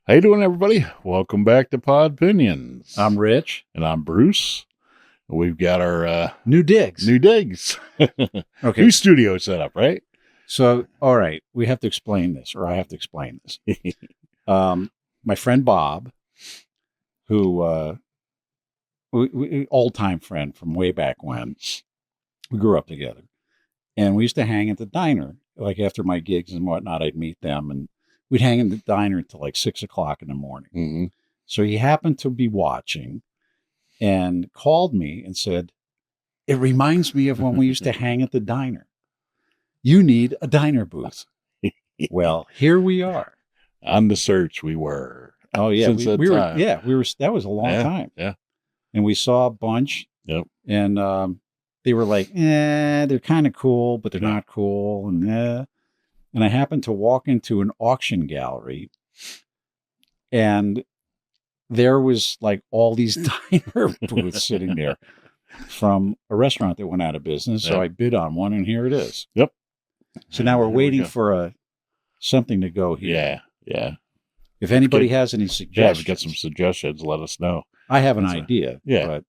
How you doing, everybody? Welcome back to Podpinions. I'm Rich. And I'm Bruce. We've got our new digs. Okay. New studio set up, right? So, all right, we have to explain this, or I have to explain this. My friend Bob, who old-time friend from way back when, we grew up together, and we used to hang at the diner. Like after my gigs and whatnot, I'd meet them, and we'd hang in the diner until like 6 o'clock in the morning. Mm-hmm. So he happened to be watching and called me and said, "It reminds me of when we used to hang at the diner. You need a diner booth." Well, here we are. On the search we were. Oh yeah, Since we were. time. Yeah, we were. That was a long time. Yeah. And we saw a bunch. Yep. And they were like, they're kind of cool, but they're not cool. And I happened to walk into an auction gallery, and there was like all these diner booths sitting there from a restaurant that went out of business. So I bid on one, and here it is. Yep. So now we're waiting for something to go here. Yeah. If anybody has any suggestions, if you get some suggestions, let us know. I have an idea. But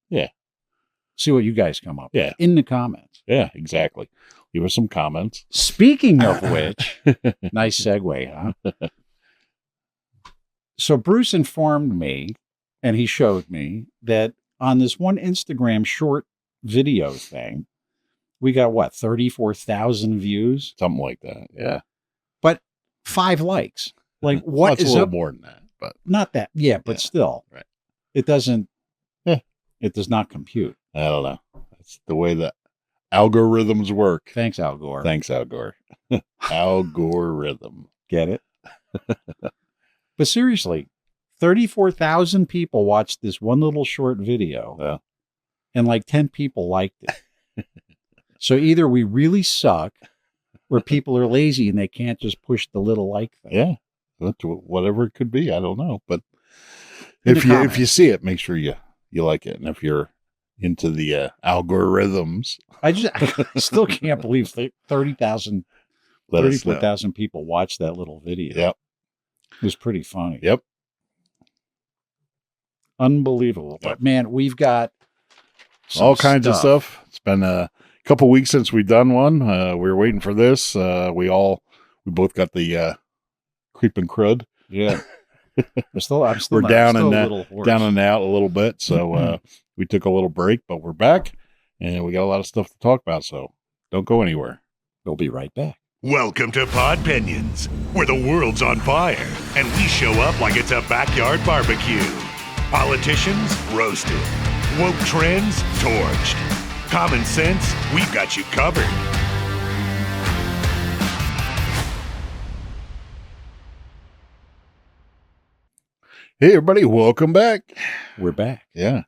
see what you guys come up with in the comments. Yeah, exactly. Leave us some comments. Speaking of which, nice segue, huh? So Bruce informed me, and he showed me that on this one Instagram short video thing, we got 34,000 views? Something like that. Yeah. But 5 likes. Like, what is a little more than that, but not that. Yeah, but still, right. It doesn't. It does not compute. I don't know. That's the way the algorithms work. Thanks, Al Gore. Thanks, Al Gore. Algorithm. Get it? But seriously, 34,000 people watched this one little short video, and like 10 people liked it. So either we really suck, or people are lazy and they can't just push the little like thing. Yeah, whatever it could be. I don't know, but if you see it, make sure you like it, and if you're into the algorithms, I still can't believe 34,000 people watched that little video. Yep. It was pretty funny. Yep. Unbelievable. But man, we've got all kinds of stuff. It's been a couple weeks since we've done one. We were waiting for this. We both got the creeping crud. Yeah. We're down and out a little bit. So we took a little break, but we're back, and we got a lot of stuff to talk about. So don't go anywhere. We'll be right back. Welcome to Podpinions, where the world's on fire, and we show up like it's a backyard barbecue. Politicians roasted, woke trends torched. Common sense, we've got you covered. Hey, everybody, welcome back. We're back. Yeah.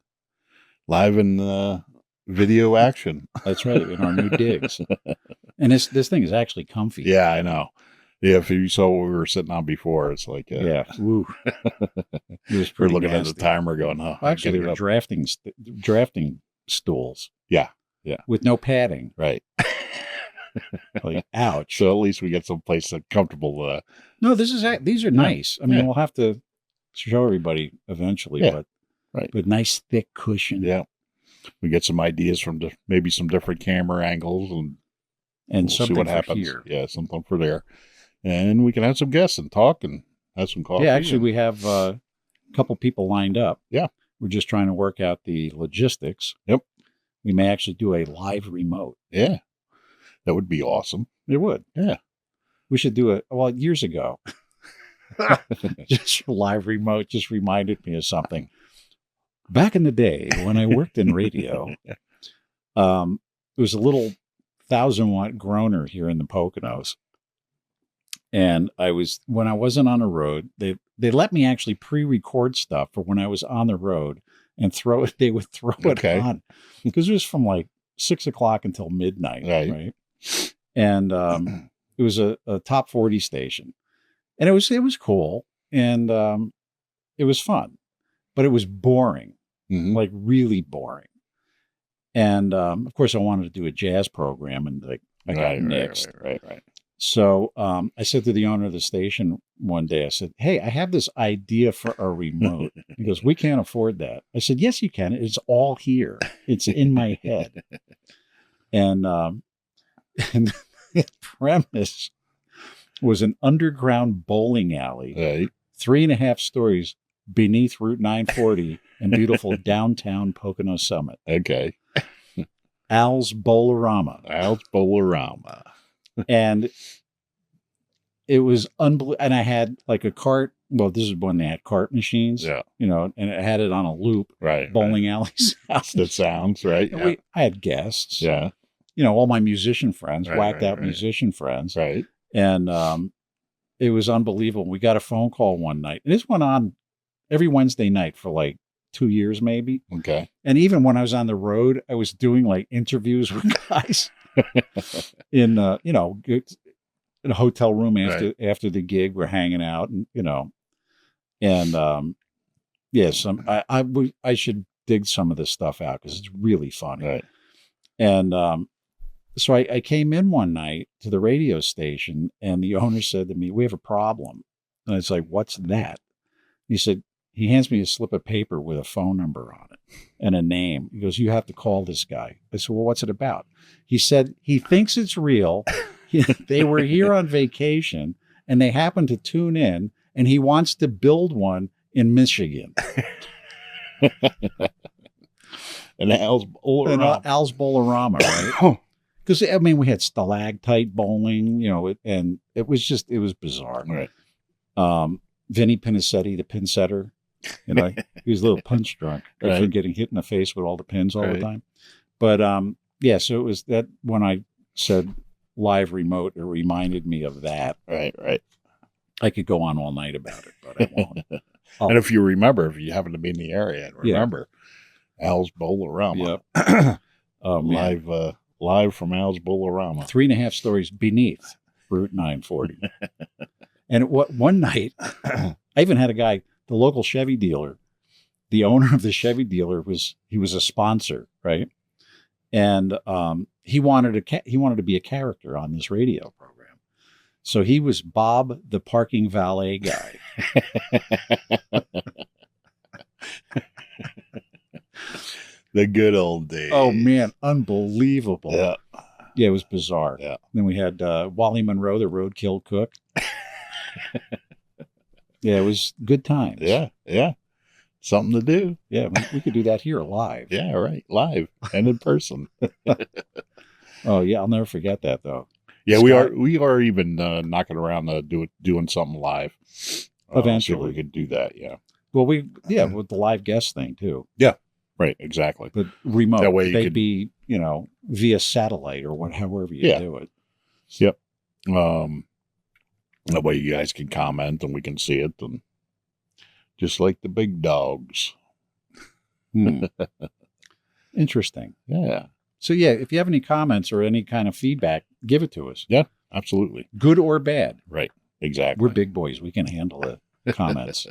Live in video action. That's right, in our new digs. And this thing is actually comfy. Yeah, I know. Yeah, if you saw what we were sitting on before, it's like... Woo. It was pretty We're looking nasty. at the timer going, actually, they're drafting stools. Yeah. With no padding. Right. Like, ouch. So at least we get someplace comfortable. No, these are nice. I mean, we'll have to show everybody eventually, but nice thick cushion. Yeah. We get some ideas from maybe some different camera angles and we'll see what happens. Here. Yeah, something for there. And we can have some guests and talk and have some coffee. Yeah, actually, we have a couple people lined up. Yeah. We're just trying to work out the logistics. Yep. We may actually do a live remote. Yeah. That would be awesome. It would. Yeah. We should do it. Well, years ago, just live remote just reminded me of something. Back in the day when I worked in radio, it was a little 1,000-watt groaner here in the Poconos. And when I wasn't on the road, they let me actually pre-record stuff for when I was on the road and they would throw it on, because it was from like 6 o'clock until midnight. Right. And it was a top 40 station, and it was cool. And it was fun, but it was boring, like really boring. And of course I wanted to do a jazz program, and like I got nixed. Right. So I said to the owner of the station one day, I said, hey, I have this idea for a remote. He goes, we can't afford that. I said, yes, you can. It's all here. It's in my head. And the premise was an underground bowling alley, Right. 3.5 stories beneath Route 940 in beautiful downtown Pocono Summit. Okay. Al's Bowlerama. Al's Bowlerama. And it was unbelievable. And I had like a cart. Well, this is when they had cart machines. Yeah. You know, and it had it on a loop. Right. Bowling alley sounds. That sounds right. Yeah. I had guests. Yeah. You know, all my musician friends, Right, whacked right, out right. musician friends. Right. And it was unbelievable. We got a phone call one night. And this went on every Wednesday night for like 2 years, maybe. Okay. And even when I was on the road, I was doing like interviews with guys in, you know, in a hotel room after the gig. We're hanging out, and you know, and yeah, I should dig some of this stuff out because it's really funny. Right. And so I came in one night to the radio station, and the owner said to me, "We have a problem." And I was like, "What's that?" He said, he hands me a slip of paper with a phone number on it and a name. He goes, "You have to call this guy." I said, "Well, what's it about?" He said, he thinks it's real. They were here on vacation and they happened to tune in, and he wants to build one in Michigan. And Al's Bowlerama. Al's Bowlerama, right? Because, I mean, we had stalactite bowling, you know, and it was bizarre. Right. Vinny Pinisetti, the pin setter, you know, he was a little punch drunk Right. from getting hit in the face with all the pins all Right. the time. But yeah, so it was that when I said live remote, it reminded me of that. Right. Right. I could go on all night about it, but I won't. And if you remember, if you happen to be in the area and remember, Al's Bowlerama. Yep. Oh, man. Live from Al's Bowlerama. 3.5 stories beneath Route 940. And one night, I even had a guy, the local Chevy dealer, the owner of the Chevy dealer was a sponsor, right? And he wanted to be a character on this radio program. So he was Bob, the parking valet guy. The good old days. Oh man, unbelievable. Yeah. Yeah, it was bizarre. Yeah. Then we had Wally Monroe, the roadkill cook. Yeah, it was good times. Yeah. Yeah. Something to do. Yeah, we could do that here live. Yeah, right. Live and in person. Oh yeah, I'll never forget that though. Yeah, Scott, we are even knocking around doing something live. Eventually. See if we could do that. Yeah. Well, with the live guest thing too. Yeah. Right. Exactly. But remote. That way they'd be, you know, via satellite or however you do it. Yep. That way you guys can comment and we can see it, and just like the big dogs. Interesting. Yeah. So yeah, if you have any comments or any kind of feedback, give it to us. Yeah. Absolutely. Good or bad. Right. Exactly. We're big boys. We can handle the comments.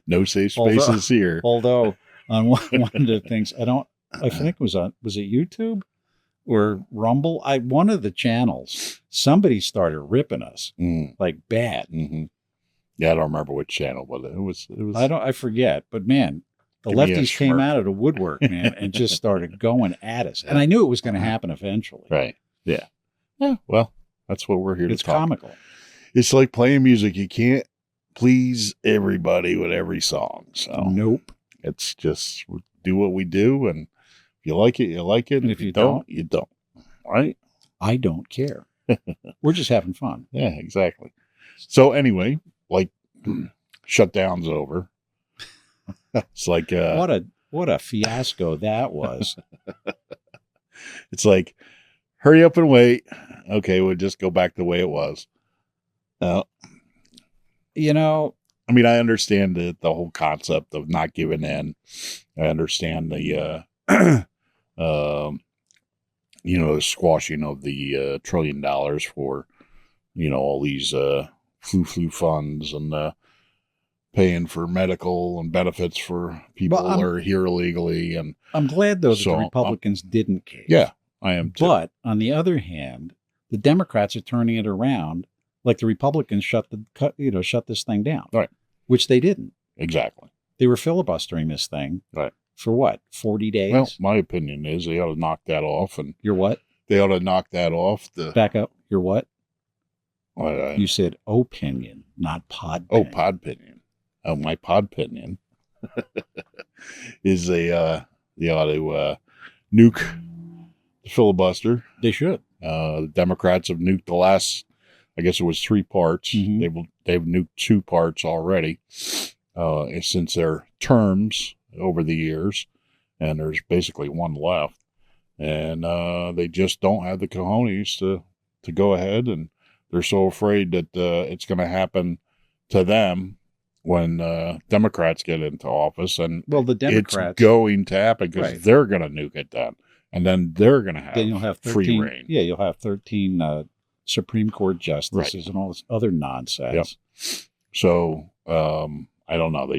No safe spaces here. Although on one of the things, I think was it YouTube or Rumble? One of the channels, somebody started ripping us like bad. Mm-hmm. Yeah, I don't remember which channel, but it was. I forget, but man, the lefties came out of the woodwork, man, and just started going at us. And I knew it was going to happen eventually. Right. Yeah. Yeah. Well, that's what we're here to talk. It's comical. It's like playing music. You can't please everybody with every song. So nope. It's just do what we do, and if you like it, you like it. And if you don't, you don't. Right? I don't care. We're just having fun. Yeah, exactly. So anyway, like shutdown's over. It's like what a fiasco that was. It's like, hurry up and wait. Okay, we'll just go back the way it was. You know, I mean, I understand the whole concept of not giving in. I understand the the squashing of the $1 trillion for, all these flu funds and paying for medical and benefits for people who are here illegally. And I'm glad though that the Republicans didn't cave. Yeah, I am too. But on the other hand, The Democrats are turning it around, like the Republicans shut this thing down. Right. Which they didn't. Exactly. They were filibustering this thing. Right. For what? 40 days? Well, my opinion is they ought to knock that off. And You're what? they ought to knock that off. Back up. You're what? You said opinion, not pod. Oh, Podpinion. Oh, my Podpinion is they ought to nuke the filibuster. They should. The Democrats have nuked the last, I guess it was 3 parts. Mm-hmm. They've nuked 2 parts already since their terms over the years, and there's basically 1 left. And they just don't have the cojones to go ahead, and they're so afraid that it's going to happen to them when Democrats get into office. And well, the Democrats, it's going to happen because they're going to nuke it then. And then they're going to have, then you'll have 13, free reign. Yeah, you'll have 13 Supreme Court justices and all this other nonsense. Yep. So, I don't know.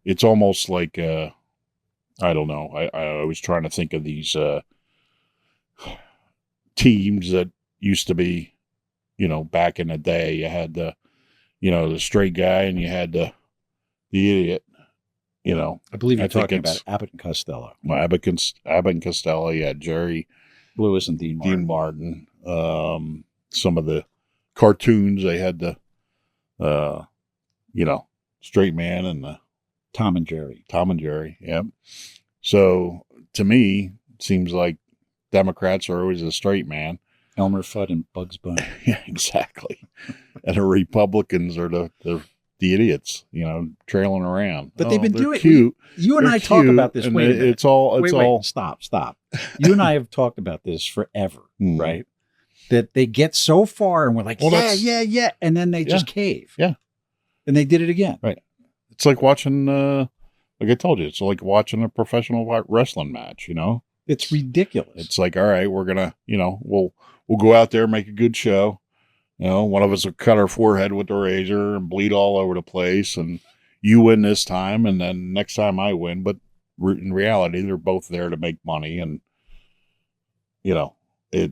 It's almost like, I don't know. I was trying to think of these teams that used to be, back in the day. You had the straight guy and you had the idiot. I believe you're talking about Abbott and Costello. Well, Abbott and Costello, yeah, Jerry Lewis and Dean Martin. Some of the cartoons, they had the, straight man and the Tom and Jerry. Yep. So to me, it seems like Democrats are always a straight man. Elmer Fudd and Bugs Bunny. Yeah, exactly. And the Republicans are the idiots, trailing around. But they've been doing cute. You and I talk about this. Wait a minute. It's all. Stop. You and I have talked about this forever, right? That they get so far and we're like, yeah. And then they just cave. Yeah. And they did it again. Right. It's like watching, like I told you, it's like watching a professional wrestling match, It's ridiculous. It's like, all right, we're going to, we'll go out there, make a good show. One of us will cut our forehead with the razor and bleed all over the place. And you win this time. And then next time I win. But in reality, they're both there to make money. And,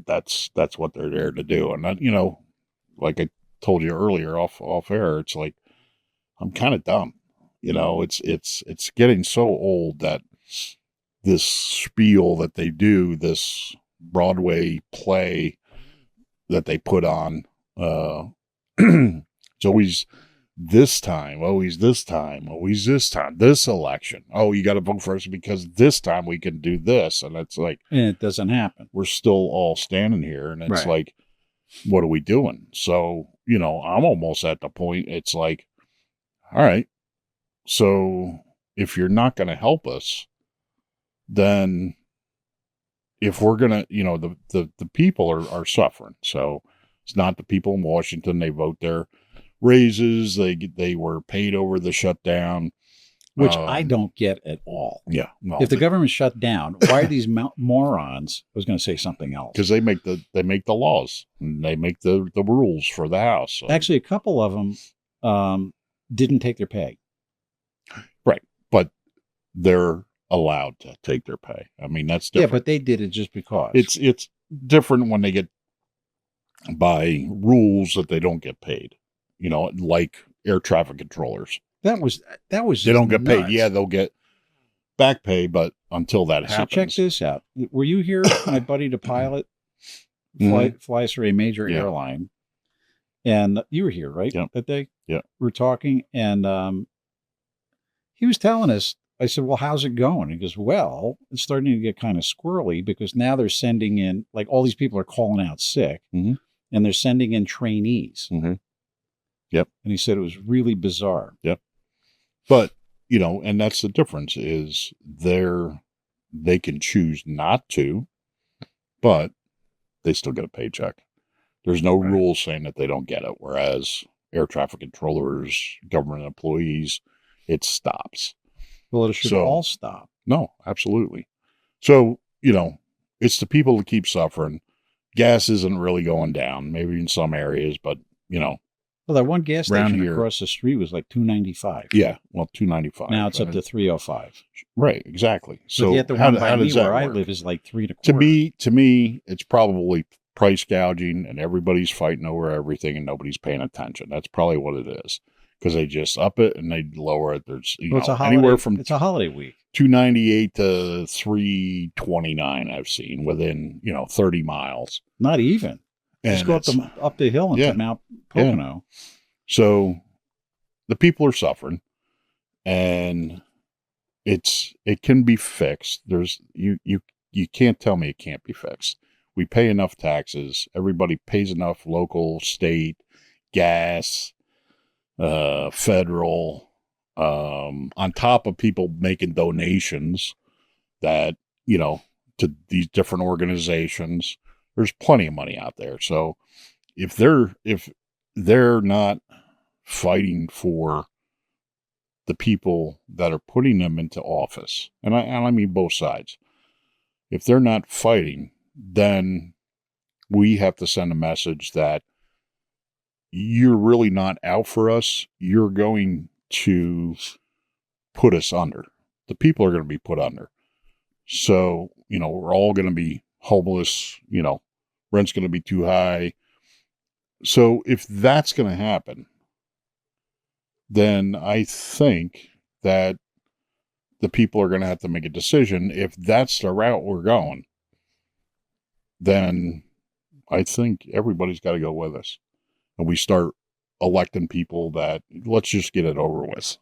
that's what they're there to do. And, like I told you earlier off air, it's like, I'm kind of dumb. It's getting so old that this spiel that they do, this Broadway play that they put on, it's always this time, this election. Oh, you got to vote for us because this time we can do this. And it's like, and it doesn't happen. We're still all standing here and it's like, what are we doing? So, I'm almost at the point, it's like, all right, so if you're not going to help us, then if we're going to, the people are suffering. So it's not the people in Washington. They vote their raises. They were paid over the shutdown. Which I don't get at all. Yeah. Well, if the government shut down, why are these morons? I was going to say something else. Because they make the laws and they make the rules for the House. So. Actually, a couple of them didn't take their pay. Right. But they're allowed to take their pay. I mean, that's different. Yeah, but they did it just because. It's different when they get by rules that they don't get paid. Like air traffic controllers. That was they don't get paid. Yeah, they'll get back pay, but until that happens. So check this out. Were you here, my buddy, the pilot, flies for a major airline, and you were here, right? Yep. That day. Yeah, we were talking, and he was telling us. I said, "Well, how's it going?" He goes, "Well, it's starting to get kind of squirrely because now they're sending in, like, all these people are calling out sick, and they're sending in trainees." Mm-hmm. Yep. And he said it was really bizarre. Yep. But, and that's the difference is they can choose not to, but they still get a paycheck. There's no rule saying that they don't get it. Whereas air traffic controllers, government employees, it stops. Well, it should all stop. No, absolutely. So, it's the people that keep suffering. Gas isn't really going down, maybe in some areas, but, Well, that one gas station across the street was like $2.95. Yeah, well, $2.95. Now it's up to $3.05. Right, exactly. So but yet the one by me where I live is like $3.25. To me, it's probably price gouging and everybody's fighting over everything and nobody's paying attention. That's probably what it is, because they just up it and they lower it. There's It's a holiday, anywhere from it's a holiday week. 298 to 329 I've seen within 30 miles. Not even. Just go up the hill into Mount Pocono. Yeah. So the people are suffering, and it can be fixed. There's you can't tell me it can't be fixed. We pay enough taxes. Everybody pays enough local, state, gas, federal, on top of people making donations that, to these different organizations. There's plenty of money out there. So if they're not fighting for the people that are putting them into office, and I mean both sides, if they're not fighting, then we have to send a message that you're really not out for us. You're going to put us under. The people are going to be put under. So, we're all going to be homeless. Rent's going to be too high. So if that's going to happen, then I think that the people are going to have to make a decision. If that's the route we're going, then I think everybody's got to go with us. And we start electing people that, let's just get it over with.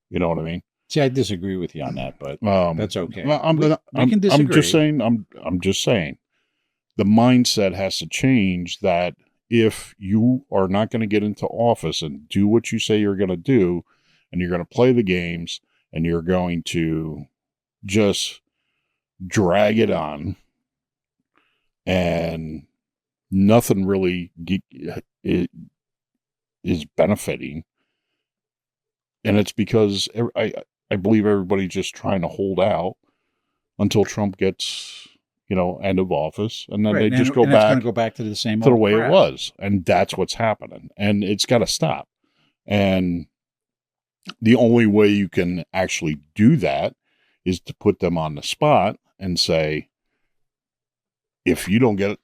You know what I mean? See, I disagree with you on that, but that's okay. We can disagree. I'm just saying the mindset has to change, that if you are not going to get into office and do what you say you're going to do, and you're going to play the games, and you're going to just drag it on, and nothing really is benefiting. And it's because I believe everybody's just trying to hold out until Trump gets, end of office, and then they just go back to the same to the way it was. And that's what's happening. And it's got to stop. And the only way you can actually do that is to put them on the spot and say, if you don't get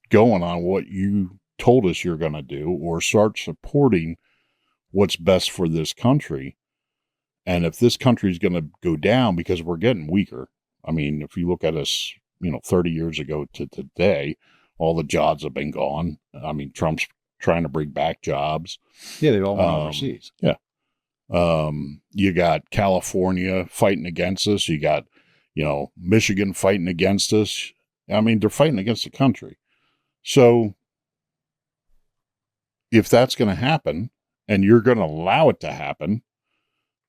going on what you told us you're going to do, or start supporting what's best for this country, and if this country is going to go down, because we're getting weaker. I mean, if you look at us, 30 years ago to today, all the jobs have been gone. I mean, Trump's trying to bring back jobs. Yeah, they all went overseas. Yeah. You got California fighting against us. You got, Michigan fighting against us. I mean, they're fighting against the country. So if that's going to happen, and you're going to allow it to happen,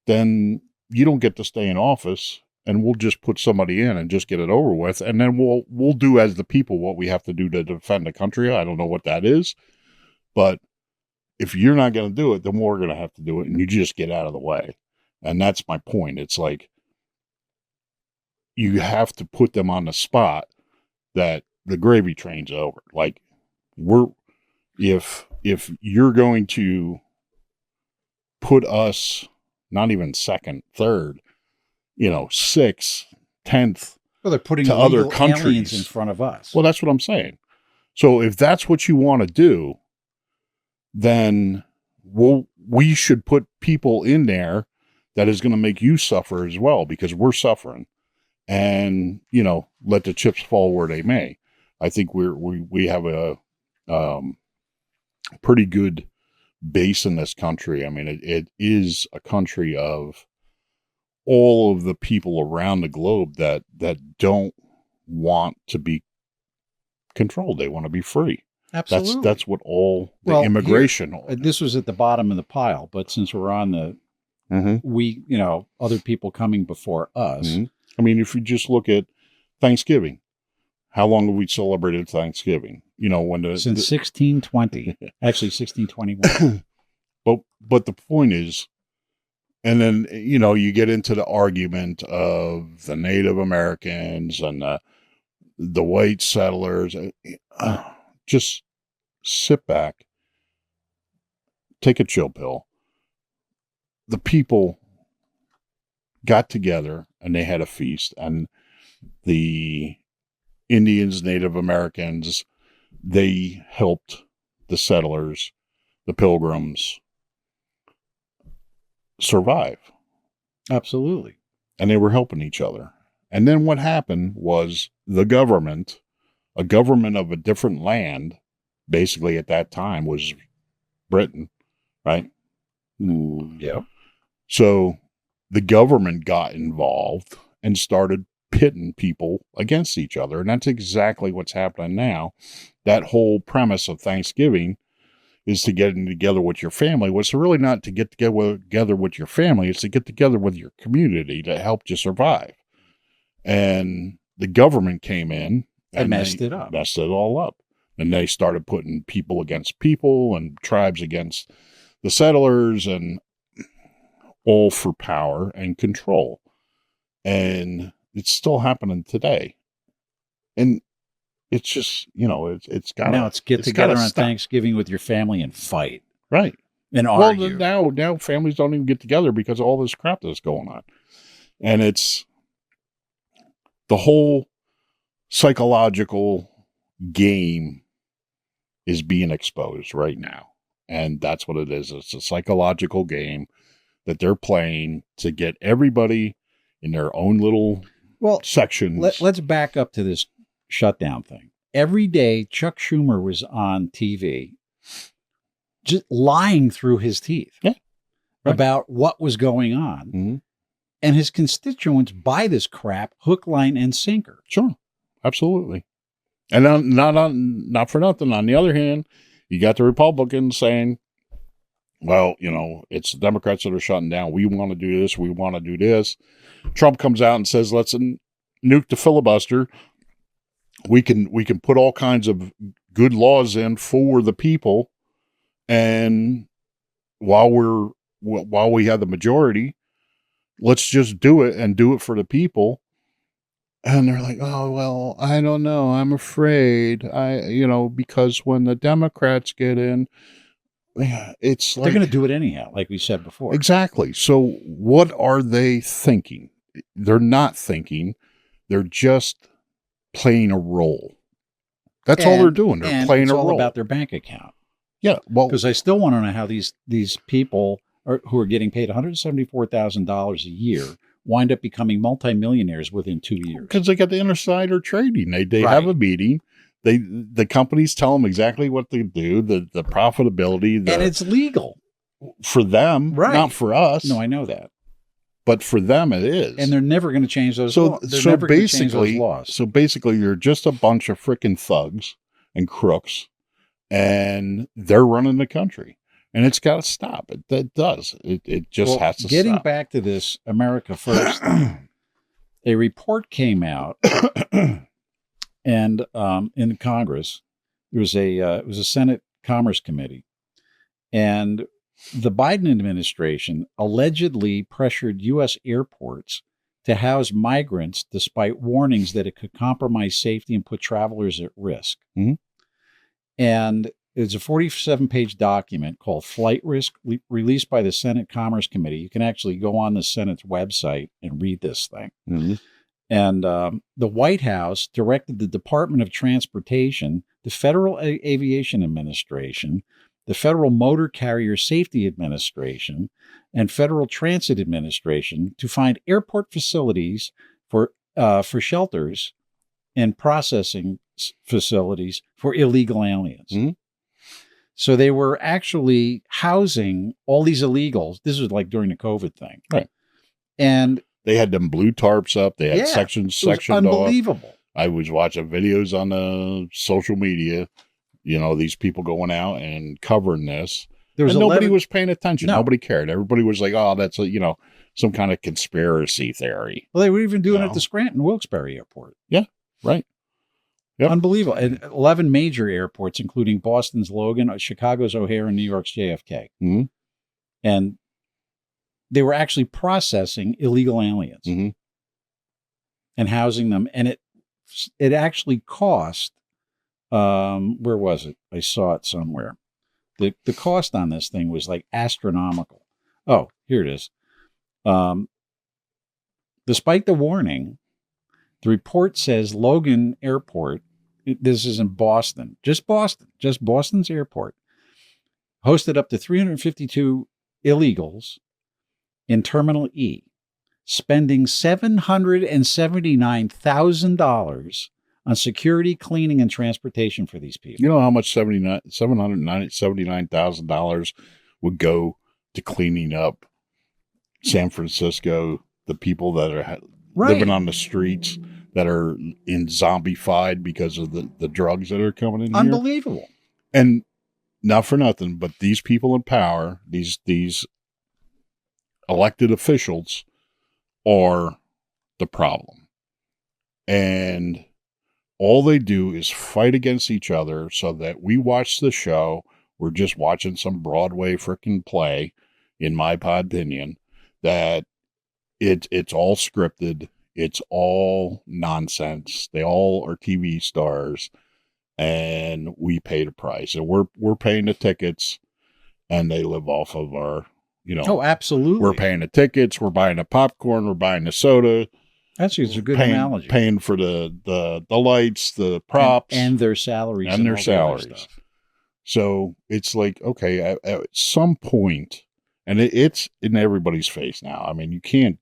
then you don't get to stay in office, and we'll just put somebody in and just get it over with. And then we'll do as the people what we have to do to defend the country. I don't know what that is, but if you're not going to do it, then we're going to have to do it, and you just get out of the way. And that's my point. It's like, you have to put them on the spot that the gravy train's over. Like, if you're going to put us not even second, third, sixth, 10th, well, they're putting to other countries in front of us. Well, that's what I'm saying. So if that's what you want to do, then we should put people in there that is going to make you suffer as well, because we're suffering. And, let the chips fall where they may. I think we have a pretty good base in this country. I mean, it is a country of all of the people around the globe that don't want to be controlled. They want to be free. Absolutely. That's what all the immigration. Here, this was at the bottom of the pile, but since we're on the, we, other people coming before us. Mm-hmm. I mean, if you just look at Thanksgiving, how long have we celebrated Thanksgiving? Since 1620, actually 1621. But the point is, and then, you get into the argument of the Native Americans and the white settlers. Just sit back, take a chill pill. The people got together and they had a feast, and the Indians, Native Americans, they helped the settlers, the pilgrims, survive. Absolutely. And they were helping each other. And then what happened was the government, a government of a different land, basically at that time was Britain, right? Yeah. So the government got involved and started pitting people against each other. And that's exactly what's happening now. That whole premise of Thanksgiving is to get together with your family. Well, it's really not to get together with your family. It's to get together with your community to help you survive. And the government came in and messed it up. Messed it all up. And they started putting people against people and tribes against the settlers, and all for power and control. And it's still happening today. And it's just, it's got now it's get together on Thanksgiving with your family and fight. Right. And argue. Well, now families don't even get together because of all this crap that's going on. And it's the whole psychological game is being exposed right now. And that's what it is. It's a psychological game that they're playing to get everybody in their own little sections. Let's back up to this shutdown thing. Every day, Chuck Schumer was on TV just lying through his teeth about what was going on. Mm-hmm. And his constituents buy this crap hook, line, and sinker. Sure. Absolutely. And not for nothing. On the other hand, you got the Republicans saying, well, it's the Democrats that are shutting down. We want to do this. We want to do this. Trump comes out and says, let's nuke the filibuster. We can put all kinds of good laws in for the people. And while we have the majority, let's just do it and do it for the people. And they're like, oh, well, I don't know. I'm afraid. Because when the Democrats get in, it's like... They're going to do it anyhow, like we said before. Exactly. So what are they thinking? They're not thinking. They're just playing a role. That's all they're doing. They're playing a role. It's all about their bank account. Yeah. Well, because I still want to know how these people who are getting paid $174,000 a year wind up becoming multimillionaires within 2 years. Because they got the insider trading. They have a meeting. The companies tell them exactly what they do, the profitability. And it's legal. For them, not for us. No, I know that. But for them, it is. And they're never going to change those laws. So basically, you're just a bunch of freaking thugs and crooks, and they're running the country. And it's got to stop. It does. It just has to stop. Getting back to this America First thing, a report came out, and in Congress, it was a Senate Commerce Committee, and the Biden administration allegedly pressured U.S. airports to house migrants despite warnings that it could compromise safety and put travelers at risk. Mm-hmm. And it's a 47-page document called Flight Risk, released by the Senate Commerce Committee. You can actually go on the Senate's website and read this thing. Mm-hmm. And the White House directed the Department of Transportation, the Federal Aviation Administration, the Federal Motor Carrier Safety Administration, and Federal Transit Administration to find airport facilities for shelters and processing facilities for illegal aliens. Mm-hmm. So they were actually housing all these illegals. This was like during the COVID thing. Right. And they had them blue tarps up. They had sectioned unbelievable. off. I was watching videos on the social media, these people going out and covering this. Nobody was paying attention. No. Nobody cared. Everybody was like, oh, that's some kind of conspiracy theory. Well, they were even doing it at the Scranton Wilkes-Barre Airport. Yeah, right. Yep. Unbelievable. And 11 major airports, including Boston's Logan, Chicago's O'Hare, and New York's JFK. Mm-hmm. And they were actually processing illegal aliens mm-hmm. and housing them. And it actually cost, where was it? I saw it somewhere. The cost on this thing was like astronomical. Oh, here it is. Despite the warning, The report says Logan Airport, this is in Boston, just Boston's airport, hosted up to 352 illegals in Terminal E, spending $779,000 on security, cleaning, and transportation for these people. You know how much $779,000 would go to cleaning up San Francisco, the people that are living on the streets that are zombified because of the drugs that are coming in here. Unbelievable. And not for nothing, but these people in power, these elected officials are the problem. And all they do is fight against each other so that we watch the show. We're just watching some Broadway frickin' play, in my opinion, that it's all scripted. It's all nonsense. They all are TV stars, and we pay the price. And we're paying the tickets, and they live off of our, Oh, absolutely. We're paying the tickets. We're buying the popcorn. We're buying the soda. That's a good analogy. Paying for the lights, the props, and their salaries. And their salaries. So it's like, okay, at some point, and it's in everybody's face now. I mean, you can't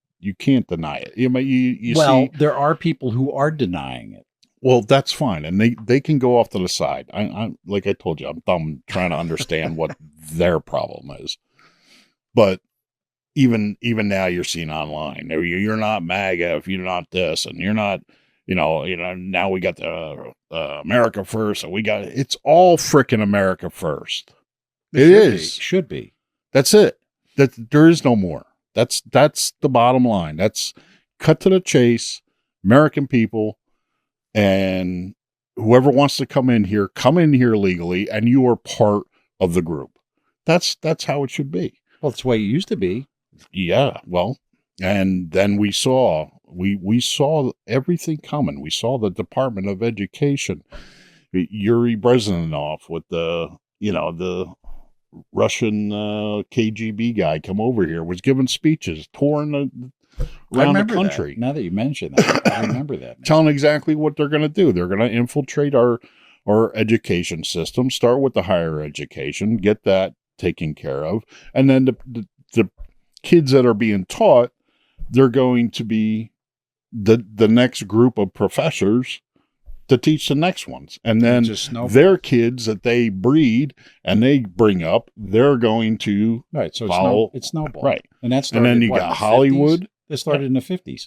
deny it. You see, there are people who are denying it. Well, that's fine, and they can go off to the side. I'm like I told you, I'm dumb trying to understand what their problem is. But even now, you're seeing online, you're not MAGA if you're not this, and you're not, now we got the America First, and it's all frickin' America First. It should be. That's it. There is no more. That's the bottom line. That's cut to the chase. American people, and whoever wants to come in here legally, and you are part of the group. That's how it should be. Well, it's the way it used to be. Yeah. Well, and then we saw everything coming. We saw the Department of Education, Yuri Brezhnev with the Russian KGB guy come over here, was giving speeches, touring around the country. That. Now that you mention that, I remember that. Telling exactly what they're going to do. They're going to infiltrate our education system, start with the higher education, get that taken care of. And then the kids that are being taught, they're going to be the next group of professors to teach the next ones. And then their kids that they breed and they bring up, they're going to follow. It's snowball. Right. And that's and then you got Hollywood. It started in the 50s.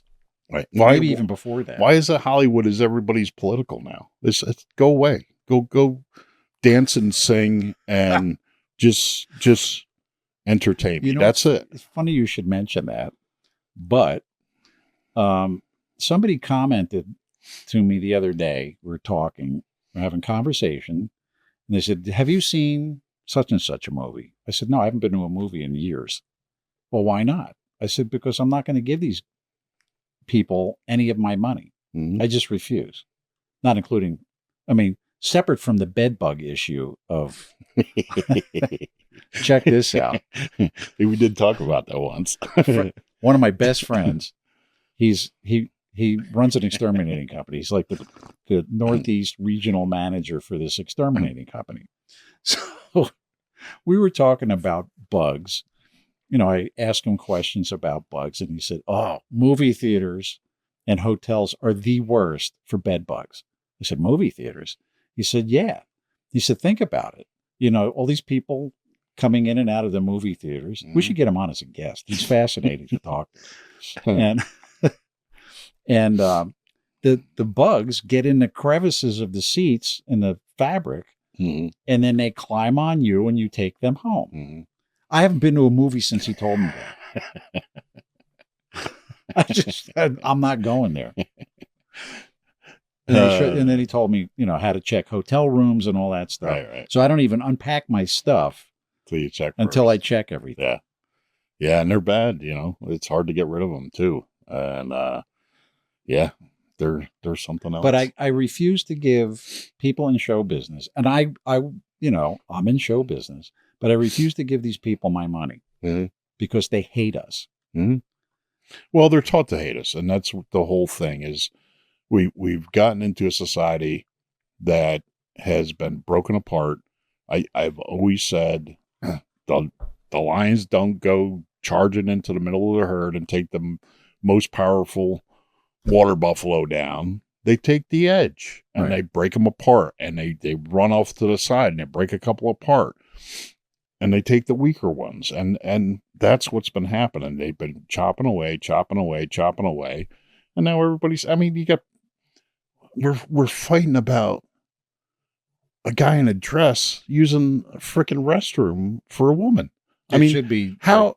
Right. Maybe even before that. Why is it Hollywood is everybody's political now? It's go away. Go dance and sing and just entertain me. That's it. It's funny you should mention that. But somebody commented to me the other day. We're having conversation, and they said, "Have you seen such and such a movie?" I said, "No, I haven't been to a movie in years." Well, why not? I said, "Because I'm not going to give these people any of my money. Mm-hmm. I just refuse." Not including, separate from the bed bug issue of, check this out. We did talk about that once. One of my best friends, he runs an exterminating company. He's like the Northeast regional manager for this exterminating company. So we were talking about bugs. I asked him questions about bugs, and he said, "Oh, movie theaters and hotels are the worst for bed bugs." I said, "Movie theaters?" He said, "Yeah." He said, "Think about it. All these people coming in and out of the movie theaters. We should get him on as a guest. He's fascinating to talk to." And the bugs get in the crevices of the seats and the fabric, mm-hmm. and then they climb on you and you take them home. Mm-hmm. I haven't been to a movie since he told me that. I'm not going there. And then he told me, how to check hotel rooms and all that stuff. Right. So I don't even unpack my stuff until I check everything. Yeah. Yeah. And they're bad. It's hard to get rid of them too. And, yeah, there's something else. But I refuse to give people in show business, and I'm in show business, but I refuse to give these people my money mm-hmm. because they hate us. Mm-hmm. Well, they're taught to hate us, and that's the whole thing is we've gotten into a society that has been broken apart. I've always said the lions don't go charging into the middle of the herd and take the most powerful water buffalo down. They take the edge and they break them apart, and they run off to the side and they break a couple apart, and they take the weaker ones. And that's what's been happening. They've been chopping away. And now everybody's, I mean, we're fighting about a guy in a dress using a freaking restroom for a woman. I mean, should be how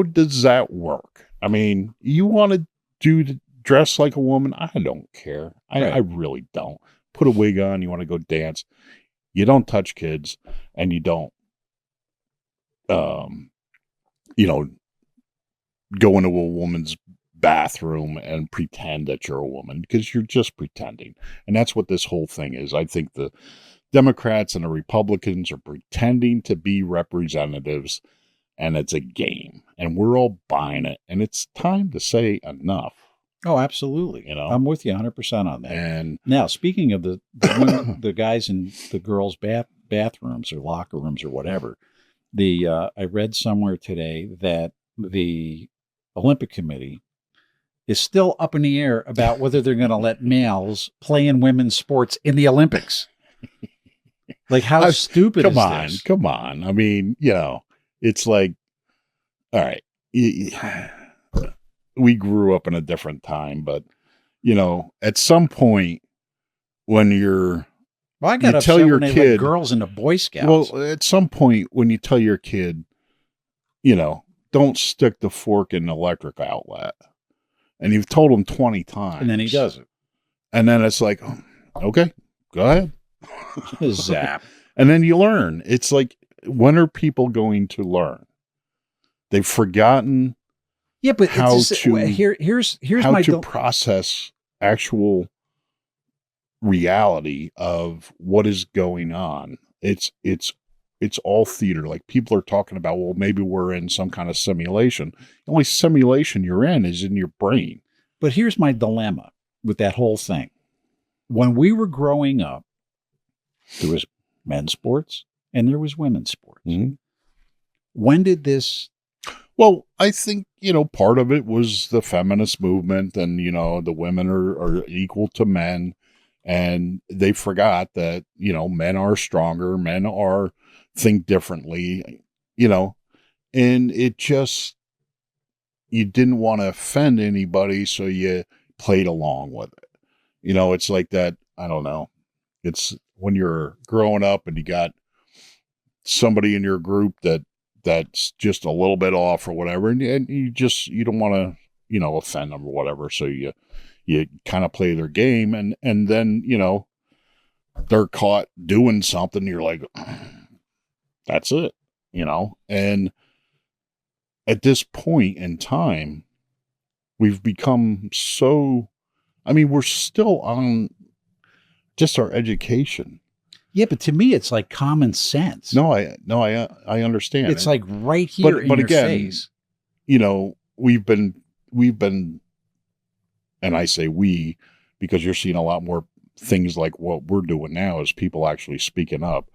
does that work? I mean, you want to dress like a woman? I don't care. I really don't. Put a wig on. You want to go dance. You don't touch kids, and you don't, go into a woman's bathroom and pretend that you're a woman, because you're just pretending. And that's what this whole thing is. I think the Democrats and the Republicans are pretending to be representatives, and it's a game, and we're all buying it, and it's time to say enough. Oh, absolutely. I'm with you 100% on that. And now, speaking of the women, the guys in the girls' bathrooms or locker rooms or whatever, I read somewhere today that the Olympic Committee is still up in the air about whether they're going to let males play in women's sports in the Olympics. Like, how stupid is this? Come on. I mean, it's like, all right, we grew up in a different time, but, at some point when I got upset when they let girls into Boy Scouts. Well, at some point when you tell your kid, don't stick the fork in the electric outlet, and you've told him 20 times. And then he does it. And then it's like, okay, go ahead. Zap. And then you learn. It's like, when are people going to learn? They've forgotten but here's how to process actual reality of what is going on. It's all theater. Like, people are talking about, well, maybe we're in some kind of simulation. The only simulation you're in is in your brain. But here's my dilemma with that whole thing. When we were growing up, there was men's sports and there was women's sports. Mm-hmm. When did this? Well, I think, part of it was the feminist movement, and, the women are equal to men, and they forgot that, men are stronger, men think differently, and it just, you didn't want to offend anybody, so you played along with it. It's like that, I don't know. It's when you're growing up and you got somebody in your group that's just a little bit off or whatever, and you don't want to, offend them or whatever, so you kind of play their game, and then, they're caught doing something, you're like, that's it, and at this point in time, we've become so, we're still on just our education. Yeah, but to me, it's like common sense. No, I understand. It's like right here in your face. We've been, and I say we, because you're seeing a lot more things like what we're doing now is people actually speaking up.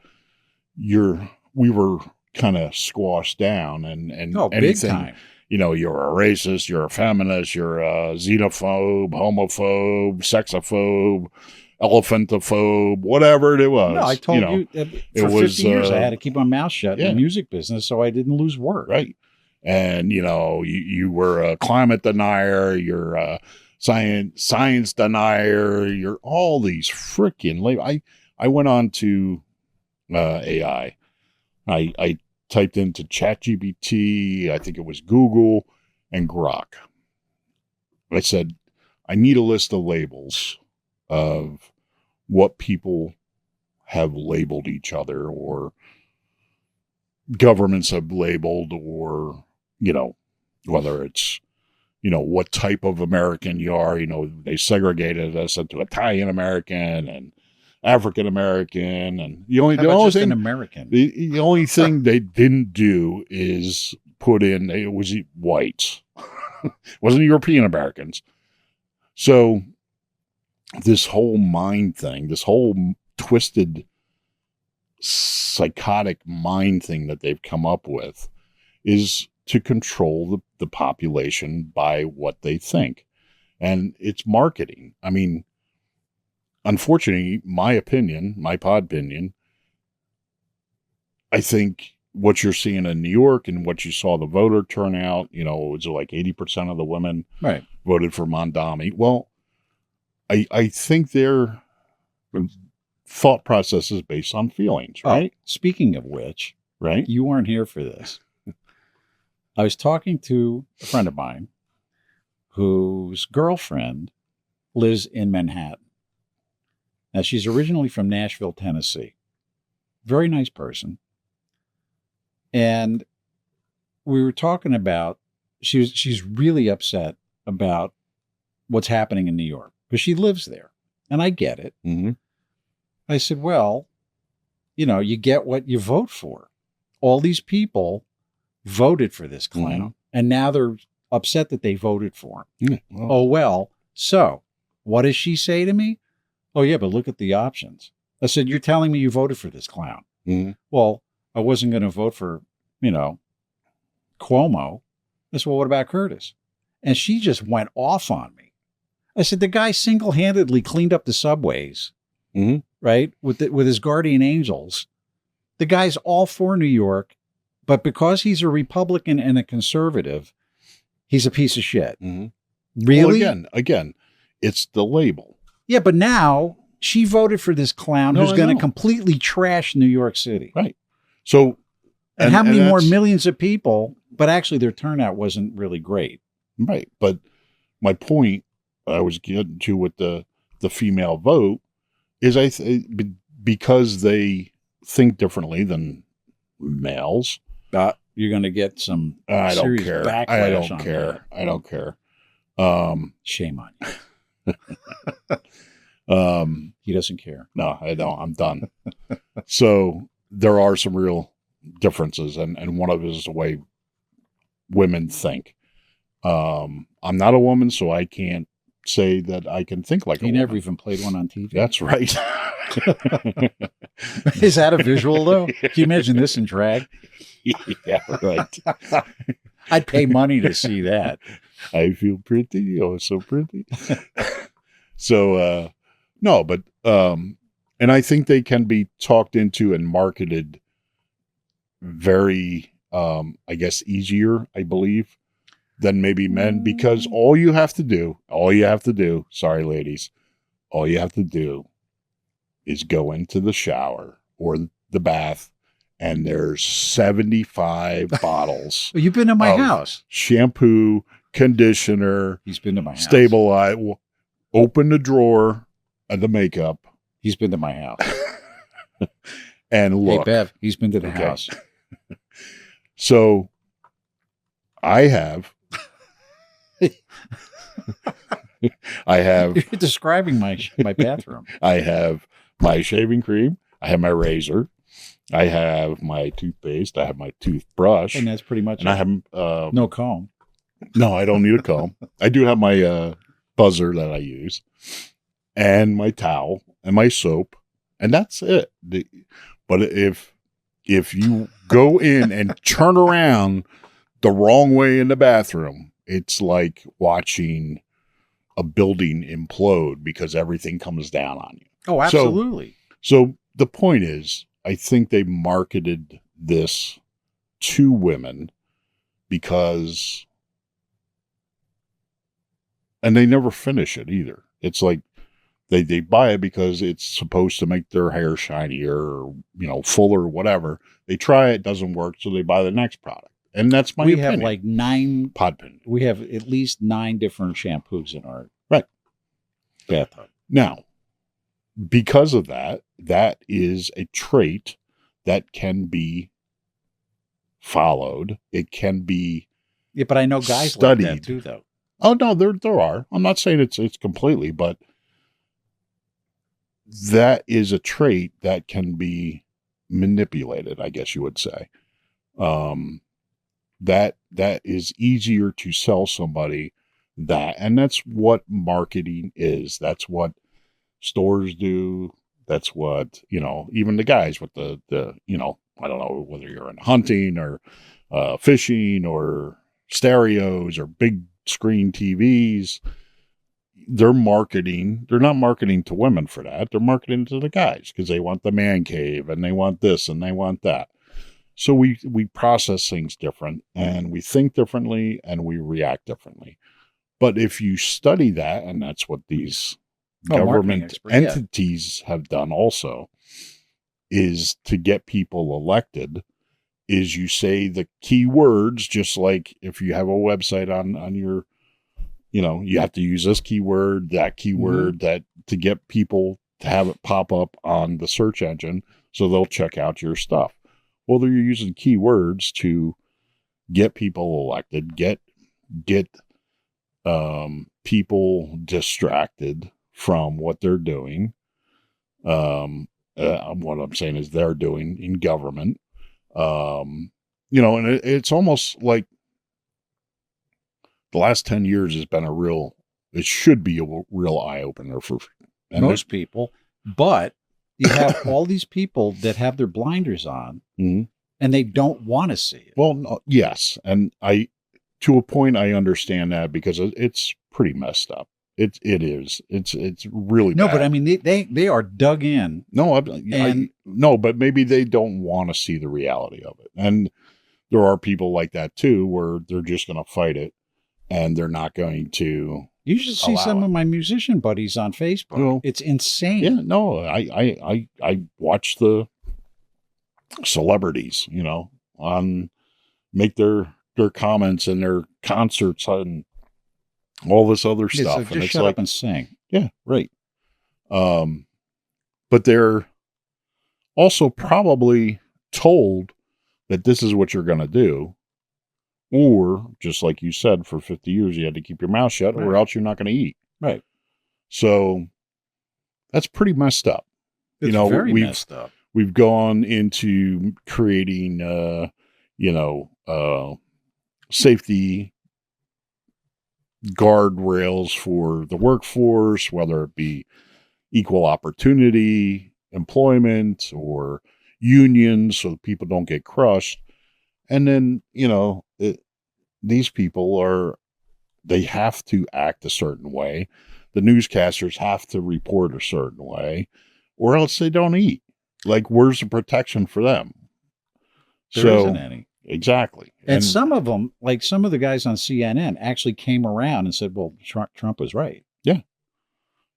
We were kind of squashed down, and anything, big time. You're a racist, you're a feminist, you're a xenophobe, homophobe, sexophobe, elephantophobe, whatever it was. No, I told you for 50 years I had to keep my mouth shut in the music business so I didn't lose work. Right. And, you were a climate denier, you're a science denier, you're all these freaking labels. I went on to AI. I typed into ChatGPT, I think it was Google, and Grok. I said, I need a list of labels of what people have labeled each other, or governments have labeled, or, whether it's, what type of American you are. They segregated us into Italian American and African American, and the only thing American. The only thing they didn't do is put in, it was whites. It wasn't European Americans. So this whole mind thing, this whole twisted, psychotic mind thing that they've come up with is to control the population by what they think. And it's marketing. I mean, unfortunately, my Podpinion, I think what you're seeing in New York and what you saw the voter turnout, it was like 80% of the women voted for Mondami. Well, I think their thought process is based on feelings, right? Speaking of which, right? You weren't here for this. I was talking to a friend of mine whose girlfriend lives in Manhattan. Now, she's originally from Nashville, Tennessee. Very nice person. And we were talking about, she's really upset about what's happening in New York because she lives there. And I get it. Mm-hmm. I said, well, you get what you vote for. All these people voted for this clown. Mm-hmm. And now they're upset that they voted for him. Mm-hmm. Oh, well, so what does she say to me? Oh, yeah, but look at the options. I said, you're telling me you voted for this clown. Mm-hmm. Well, I wasn't going to vote for, Cuomo. I said, well, what about Curtis? And she just went off on me. I said, the guy single-handedly cleaned up the subways, mm-hmm. right, with his guardian angels. The guy's all for New York, but because he's a Republican and a conservative, he's a piece of shit. Mm-hmm. Really? Well, again, it's the label. Yeah, but now she voted for this clown who's going to completely trash New York City. Right. So, and how many more millions of people, but actually their turnout wasn't really great. Right. But my point I was getting to with the female vote is because they think differently than males. You're going to get some I don't care. Backlash I don't on care. that. I don't care. Shame on you. He doesn't care. No, I don't. I'm done. So there are some real differences, and one of it is the way women think. I'm not a woman, so I can't say that I can think like a woman. You never even played one on TV. That's right. Is that a visual, though? Can you imagine this in drag? Yeah, right. I'd pay money to see that. I feel pretty. Oh, so pretty. So, no, but, and I think they can be talked into and marketed very, I guess, easier, I believe, than maybe men, because all you have to do, sorry, ladies, all you have to do is go into the shower or the bath, and there's 75 bottles. Well, you've been to my house. Shampoo, conditioner. He's been to my house. Stabilize. Open the drawer of the makeup. He's been to my house. And look. Hey, Bev, he's been to the house. So I have. You're describing my bathroom. I have my shaving cream. I have my razor. I have my toothpaste. I have my toothbrush. And that's pretty much and it. I have no comb. No, I don't need a comb. I do have my buzzer that I use, and my towel and my soap, and that's it. But if you go in and turn around the wrong way in the bathroom, it's like watching a building implode because everything comes down on you. Oh, absolutely. So the point is, I think they marketed this to women because, and they never finish it either. It's like they buy it because it's supposed to make their hair shinier or, fuller or whatever. They try it, doesn't work, so they buy the next product. And that's my opinion. We have like 9 Podpinions. We have at least 9 different shampoos in our bathtub. Now, because of that is a trait that can be followed. It can be but I know guys studied. Like that too, though. Oh no, there are. I'm not saying it's completely, but that is a trait that can be manipulated, I guess you would say. That is easier to sell somebody that, and that's what marketing is. That's what stores do. That's what, even the guys with the I don't know whether you're in hunting or fishing or stereos or big screen TVs. They're not marketing to women for that. They're marketing to the guys because they want the man cave and they want this and they want that. So we process things different and we think differently and we react differently. But if you study that, and that's what these government entities have done also, is to get people elected, is you say the key words, just like if you have a website on your, you have to use this keyword, that keyword, that to get people to have it pop up on the search engine so they'll check out your stuff. Well, they're using keywords to get people elected, get people distracted from what they're doing. What I'm saying is they're doing in government. And it's almost like the last 10 years has been it should be a real eye opener for most people, but you have all these people that have their blinders on and they don't want to see it. Well, no, yes. And to a point, I understand that because it's pretty messed up. It is. It's really no, bad. but I mean, they are dug in. No, no, but maybe they don't want to see the reality of it. And there are people like that too, where they're just going to fight it and they're not going to. You should see some of my musician buddies on Facebook. Well, it's insane. Yeah, no, I watch the celebrities, on make their comments and their concerts and all this other stuff. So just shut up and sing. Yeah, right. But they're also probably told that this is what you're going to do. Or, just like you said, for 50 years, you had to keep your mouth shut or else you're not going to eat. Right. So that's pretty messed up. It's very messed up. We've gone into creating, safety guardrails for the workforce, whether it be equal opportunity, employment, or unions, so that people don't get crushed. And then, these people they have to act a certain way. The newscasters have to report a certain way, or else they don't eat. Like, where's the protection for them? There isn't any. Exactly. And some of them, like some of the guys on CNN, actually came around and said, well, Trump was right. Yeah.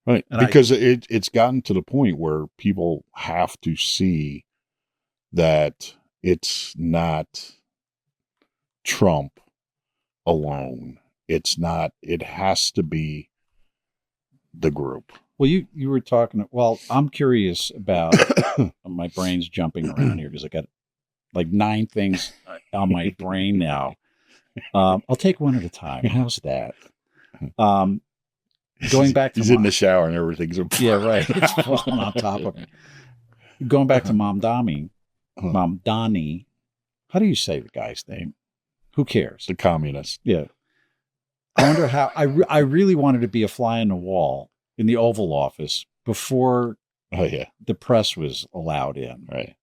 Right. And because it's gotten to the point where people have to see that it's not Trump alone. It's not, it has to be the group. Well, you were talking, well, I'm curious about, my brain's jumping around here because I got like 9 things on my brain now. I'll take one at a time. How's that? Going back to he's in the shower and everything's yeah, right. It's falling on top of him. Going back to Mom Donnie. How do you say the guy's name? Who cares? The communist. Yeah. I wonder how. I really wanted to be a fly on the wall in the Oval Office before the press was allowed in. Right.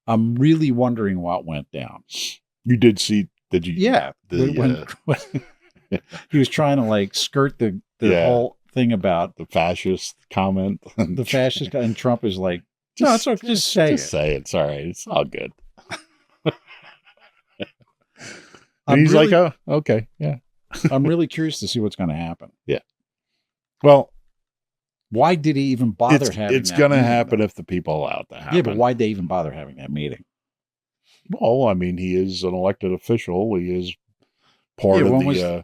I'm really wondering what went down. You did see? Did you? Yeah. When he was trying to like skirt the whole thing about the fascist comment. The fascist, and Trump is like, no, it's okay. Just say it. Say it. It's all right. It's all good. And he's really, like, oh, okay. Yeah. I'm really curious to see what's going to happen. Yeah. Well, why did he even bother having it's going to happen if the people allow it to happen. Yeah, but why'd they even bother having that meeting? Well, I mean, he is an elected official. He is part of the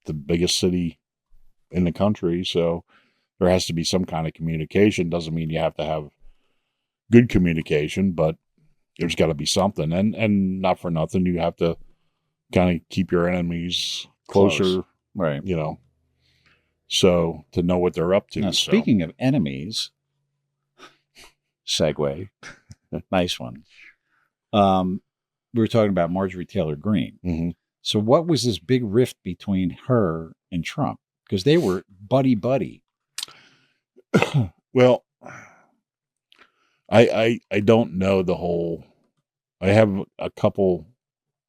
the biggest city in the country. So there has to be some kind of communication. Doesn't mean you have to have good communication, but there's got to be something. And not for nothing, you have to kind of keep your enemies closer. Right. So to know what they're up to. Now, speaking of enemies, segue, nice one. We were talking about Marjorie Taylor Greene. Mm-hmm. So what was this big rift between her and Trump? because they were buddy. Well, I don't know the whole. I have a couple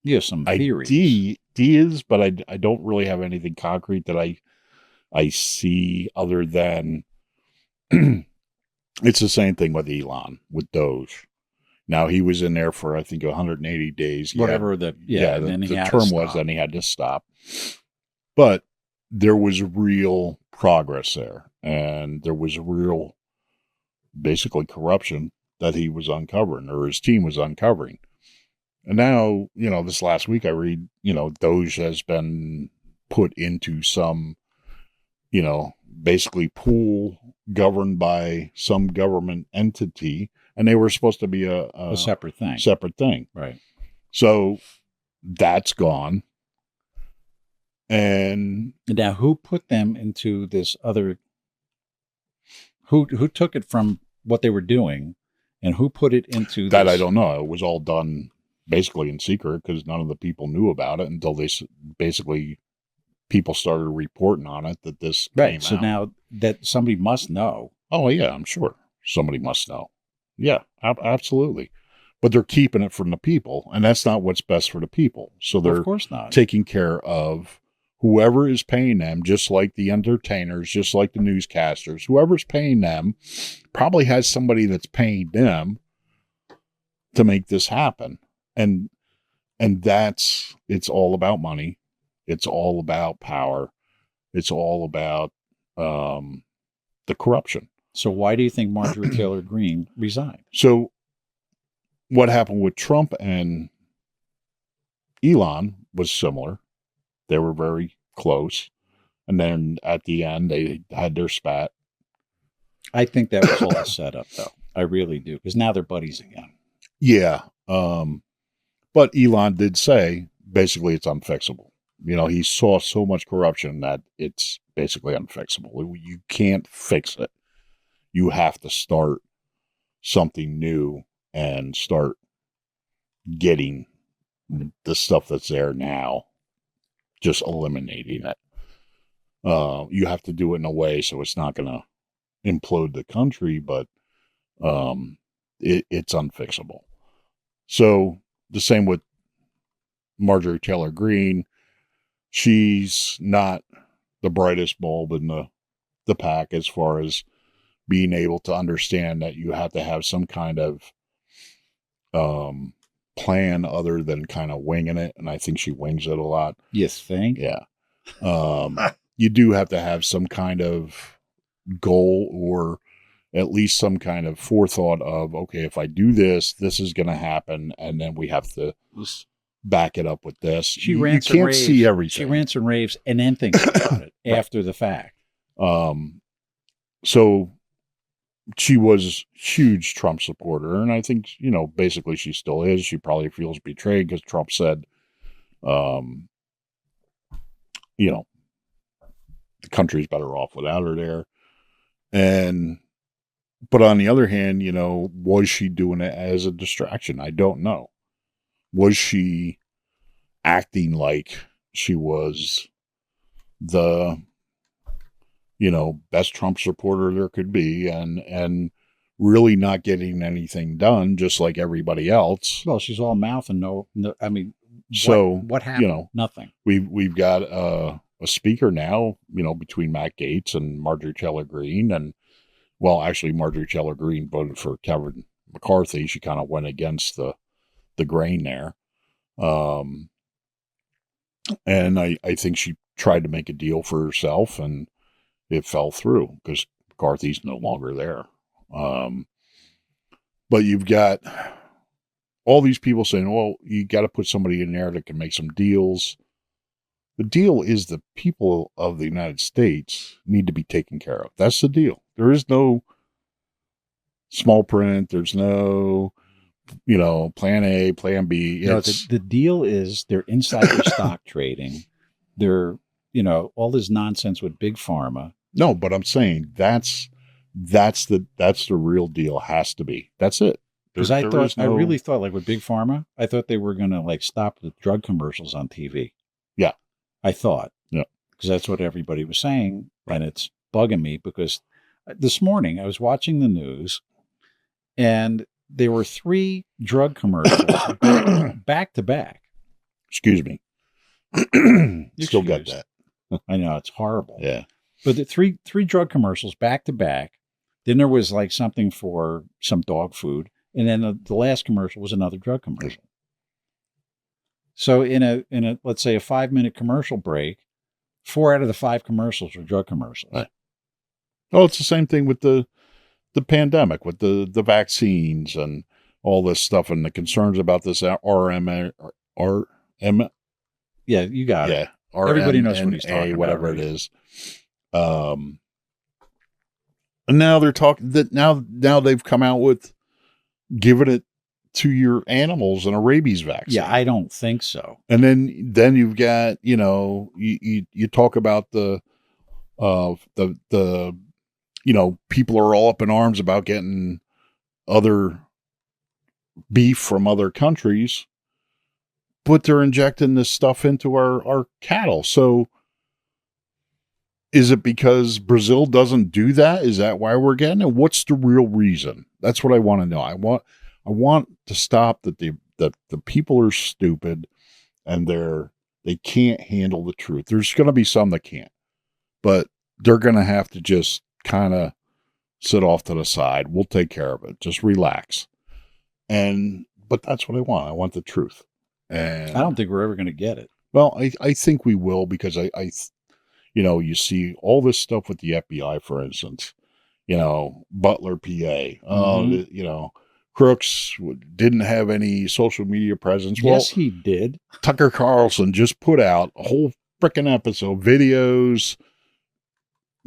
You have some theories. ideas, but I don't really have anything concrete that I see other than it's the same thing with Elon, with Doge. Now he was in there for, I think, 180 days. Whatever the term was, then he had to stop. But there was real progress there, and there was real, basically, corruption that he was uncovering, or his team was uncovering. And now, this last week I read, Doge has been put into some, basically pool governed by some government entity, and they were supposed to be a separate thing. Separate thing. Right. So that's gone. And now who put them into this other, who took it from what they were doing and who put it into that? this? I don't know. It was all done basically in secret because none of the people knew about it until they basically people started reporting on it that this came So out. now that somebody must know. Oh yeah, I'm sure somebody must know. Yeah, absolutely. But they're keeping it from the people, and that's not what's best for the people. So they're of course not taking care of whoever is paying them, just like the entertainers, just like the newscasters. Whoever's paying them probably has somebody that's paying them to make this happen. And it's all about money. It's all about power. It's all about the corruption. So why do you think Marjorie Taylor Greene resigned? So what happened with Trump and Elon was similar. They were very close. And then at the end, they had their spat. I think that was all a setup, though. I really do. Because now they're buddies again. Yeah. But Elon did say, basically, it's unfixable. He saw so much corruption that it's basically unfixable. You can't fix it. You have to start something new and start getting the stuff that's there now, just eliminating it. You have to do it in a way so it's not going to implode the country, but it's unfixable. So the same with Marjorie Taylor Greene. She's not the brightest bulb in the pack as far as being able to understand that you have to have some kind of plan other than kind of winging it. And I think she wings it a lot. You think? Yeah. You do have to have some kind of goal or at least some kind of forethought of, okay, if I do this, this is going to happen. And then we have to back it up with this. She you rants can't and raves. see everything. She rants and raves and then thinks about it after the fact. So she was a huge Trump supporter. And I think, basically she still is. She probably feels betrayed because Trump said, the country's better off without her there. But on the other hand, was she doing it as a distraction? I don't know. Was she acting like she was the, best Trump supporter there could be and really not getting anything done, just like everybody else? Well, she's all mouth and no I mean, so what happened? Nothing. We've got a speaker now, between Matt Gaetz and Marjorie Taylor Greene. And well, actually Marjorie Taylor Greene voted for Kevin McCarthy. She kind of went against the grain there. And I think she tried to make a deal for herself and it fell through because McCarthy's no longer there. But you've got all these people saying, well, you got to put somebody in there that can make some deals. The deal is the people of the United States need to be taken care of. That's the deal. There is no small print. There's no, plan A, plan B. The deal is they're insider stock trading. They're, all this nonsense with big pharma. No, but I'm saying that's the real deal. Has to be. That's it. Because I really thought like with big pharma, I thought they were going to like stop the drug commercials on TV. Yeah. I thought. Yeah. because that's what everybody was saying. And it's bugging me because this morning I was watching the news and there were 3 drug commercials back to back. Excuse me. Still got that. I know, it's horrible. Yeah. But the three drug commercials back to back. Then there was like something for some dog food. And then the last commercial was another drug commercial. So in a let's say a 5-minute commercial break, 4 out of the 5 commercials were drug commercials. Right. Oh, it's the same thing with the pandemic, with the vaccines and all this stuff and the concerns about this RM. Yeah, you got it. Yeah. Everybody knows what he's talking whatever about. It is. And now they're talking that now they've come out with giving it to your animals in a rabies vaccine. Yeah, I don't think so. And then you've got, you talk about the people are all up in arms about getting other beef from other countries, but they're injecting this stuff into our cattle. So is it because Brazil doesn't do that? Is that why we're getting it? What's the real reason? That's what I want to know. I want to stop that the people are stupid and they can't handle the truth. There's going to be some that can't, but they're going to have to just kind of sit off to the side. We'll take care of it. Just relax. But that's what I want. I want the truth. And I don't think we're ever going to get it. Well, I think we will because you see all this stuff with the FBI, for instance, Butler, PA, Crooks didn't have any social media presence. Yes, he did. Tucker Carlson just put out a whole freaking episode, videos,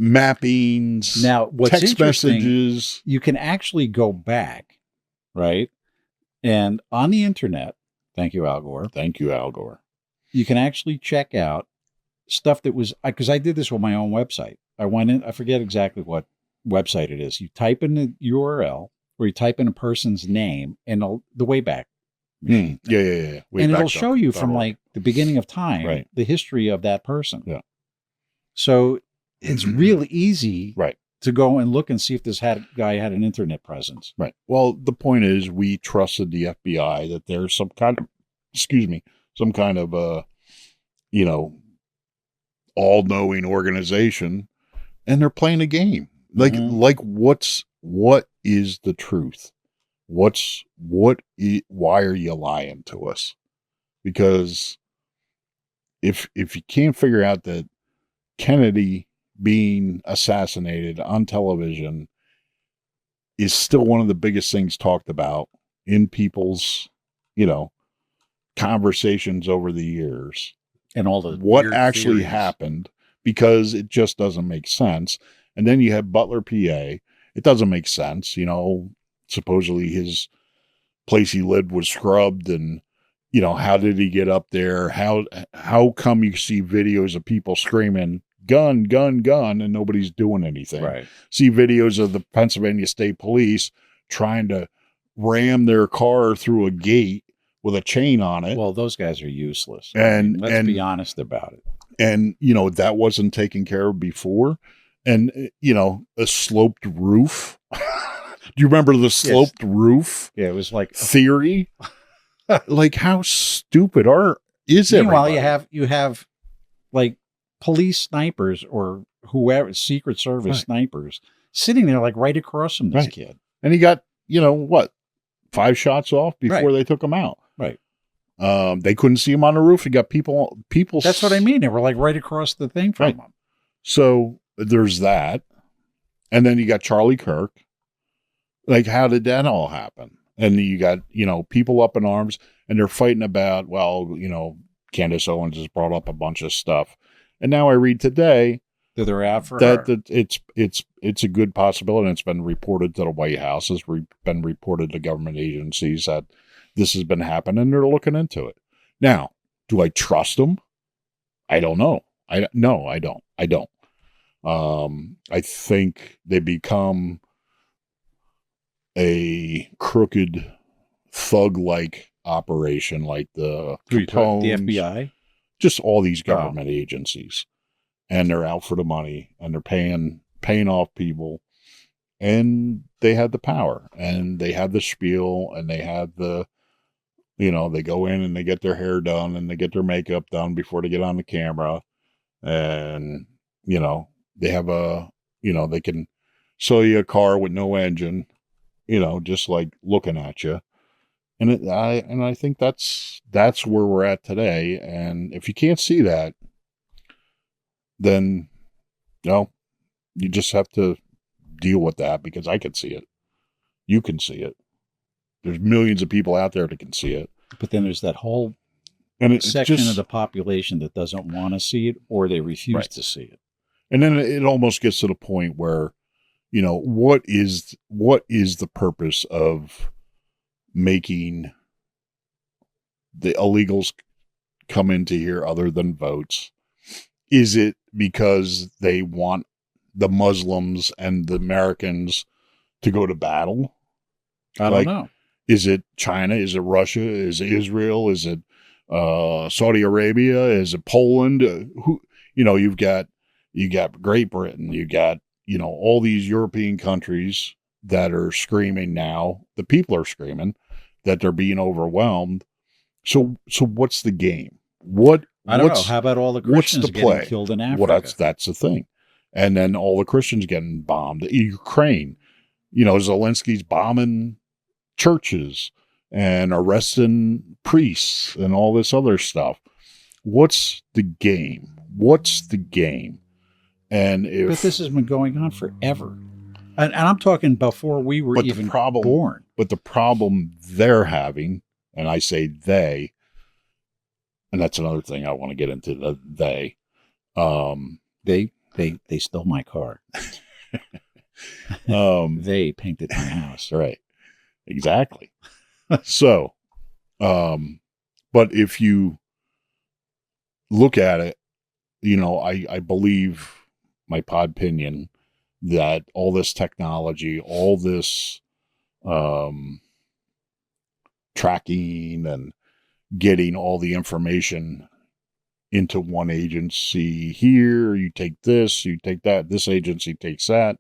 mappings, now, what's text messages. You can actually go back, right? And on the internet, thank you, Al Gore. Thank you, Al Gore. You can actually check out stuff that was, because I did this with my own website. I went in, I forget exactly what website it is. You type in the URL or you type in a person's name and the Wayback Machine. Yeah. And it'll show you from like the beginning of time, right, the history of that person. Yeah. So it's really easy, right, to go and look and see if this guy had an internet presence. Right. Well, the point is we trusted the FBI that there's some kind of, all-knowing organization, and they're playing a game. What is the truth? Why are you lying to us? Because if you can't figure out that Kennedy being assassinated on television is still one of the biggest things talked about in people's, conversations over the years, and all the what actually happened, because it just doesn't make sense. And then you have Butler, PA. It doesn't make sense. Supposedly his place he lived was scrubbed, and how did he get up there? How come you see videos of people screaming gun, gun, gun, and nobody's doing anything? Right. See videos of the Pennsylvania State Police trying to ram their car through a gate with a chain on it. Well, those guys are useless. Let's be honest about it. And, that wasn't taken care of before. And, a sloped roof. Do you remember the sloped roof? Yeah, it was like theory. Like, how stupid is it? Meanwhile, you have like police snipers or whoever, Secret Service snipers sitting there like right across from this kid. And he got, 5 shots off before they took him out. Right. They couldn't see him on the roof. He got people. That's what I mean. They were like right across the thing from him. So there's that. And then you got Charlie Kirk. Like, how did that all happen? And you got, people up in arms, and they're fighting about, Candace Owens has brought up a bunch of stuff. And now I read today that they're out for her. That it's a good possibility. And it's been reported to the White House, has been reported to government agencies that this has been happening, and they're looking into it. Now, do I trust them? I don't know. I don't. I think they become a crooked thug-like operation, like the Capones, the FBI, just all these government agencies. and they're out for the money, and they're paying off people, and they have the power, and they have the spiel, and they have the, they go in and they get their hair done and they get their makeup done before they get on the camera, and they have they can sell you a car with no engine, just like looking at you. And I think that's where we're at today. And if you can't see that, then you just have to deal with that, because I can see it. You can see it. There's millions of people out there that can see it. But then there's that whole it's section of the population that doesn't want to see it, or they refuse to see it. And then it almost gets to the point where, what is the purpose of making the illegals come into here other than votes? Is it because they want the Muslims and the Americans to go to battle? I don't know. Is it China? Is it Russia? Is it Israel? Is it Saudi Arabia? Is it Poland? You've got Great Britain. You got all these European countries that are screaming now. The people are screaming that they're being overwhelmed. So what's the game? I don't know. How about all the Christians getting killed in Africa? Well, that's the thing. And then all the Christians getting bombed. Ukraine, Zelensky's bombing churches and arresting priests and all this other stuff. What's the game? And but this has been going on forever. And I'm talking before we were even born. But the problem they're having, and I say they, and that's another thing I want to get into, they stole my car. They painted my house. Right. Exactly. So, but if you look at it, I believe my Podpinion that all this technology, all this tracking and getting all the information into one agency here, you take this, you take that, this agency takes that.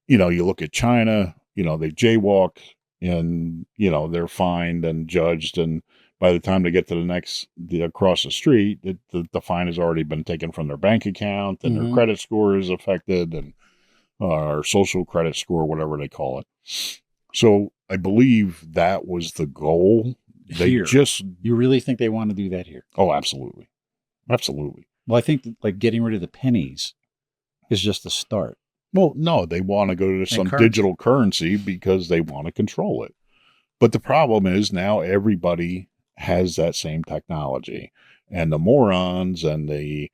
You look at China, they jaywalk and, they're fined and judged. And by the time they get to across the street, the fine has already been taken from their bank account, and their credit score is affected, and or social credit score, whatever they call it. So I believe that was the goal. You really think they want to do that here? Oh, absolutely. Absolutely. Well, I think that, getting rid of the pennies is just a start. Well, no, they want to go to some digital currency because they want to control it. But the problem is now everybody has that same technology, and the morons and the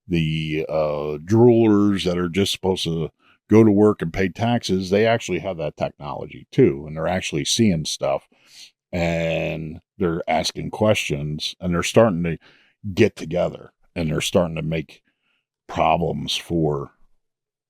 droolers that are just supposed to go to work and pay taxes, they actually have that technology too, and they're actually seeing stuff, and they're asking questions, and they're starting to get together, and they're starting to make problems for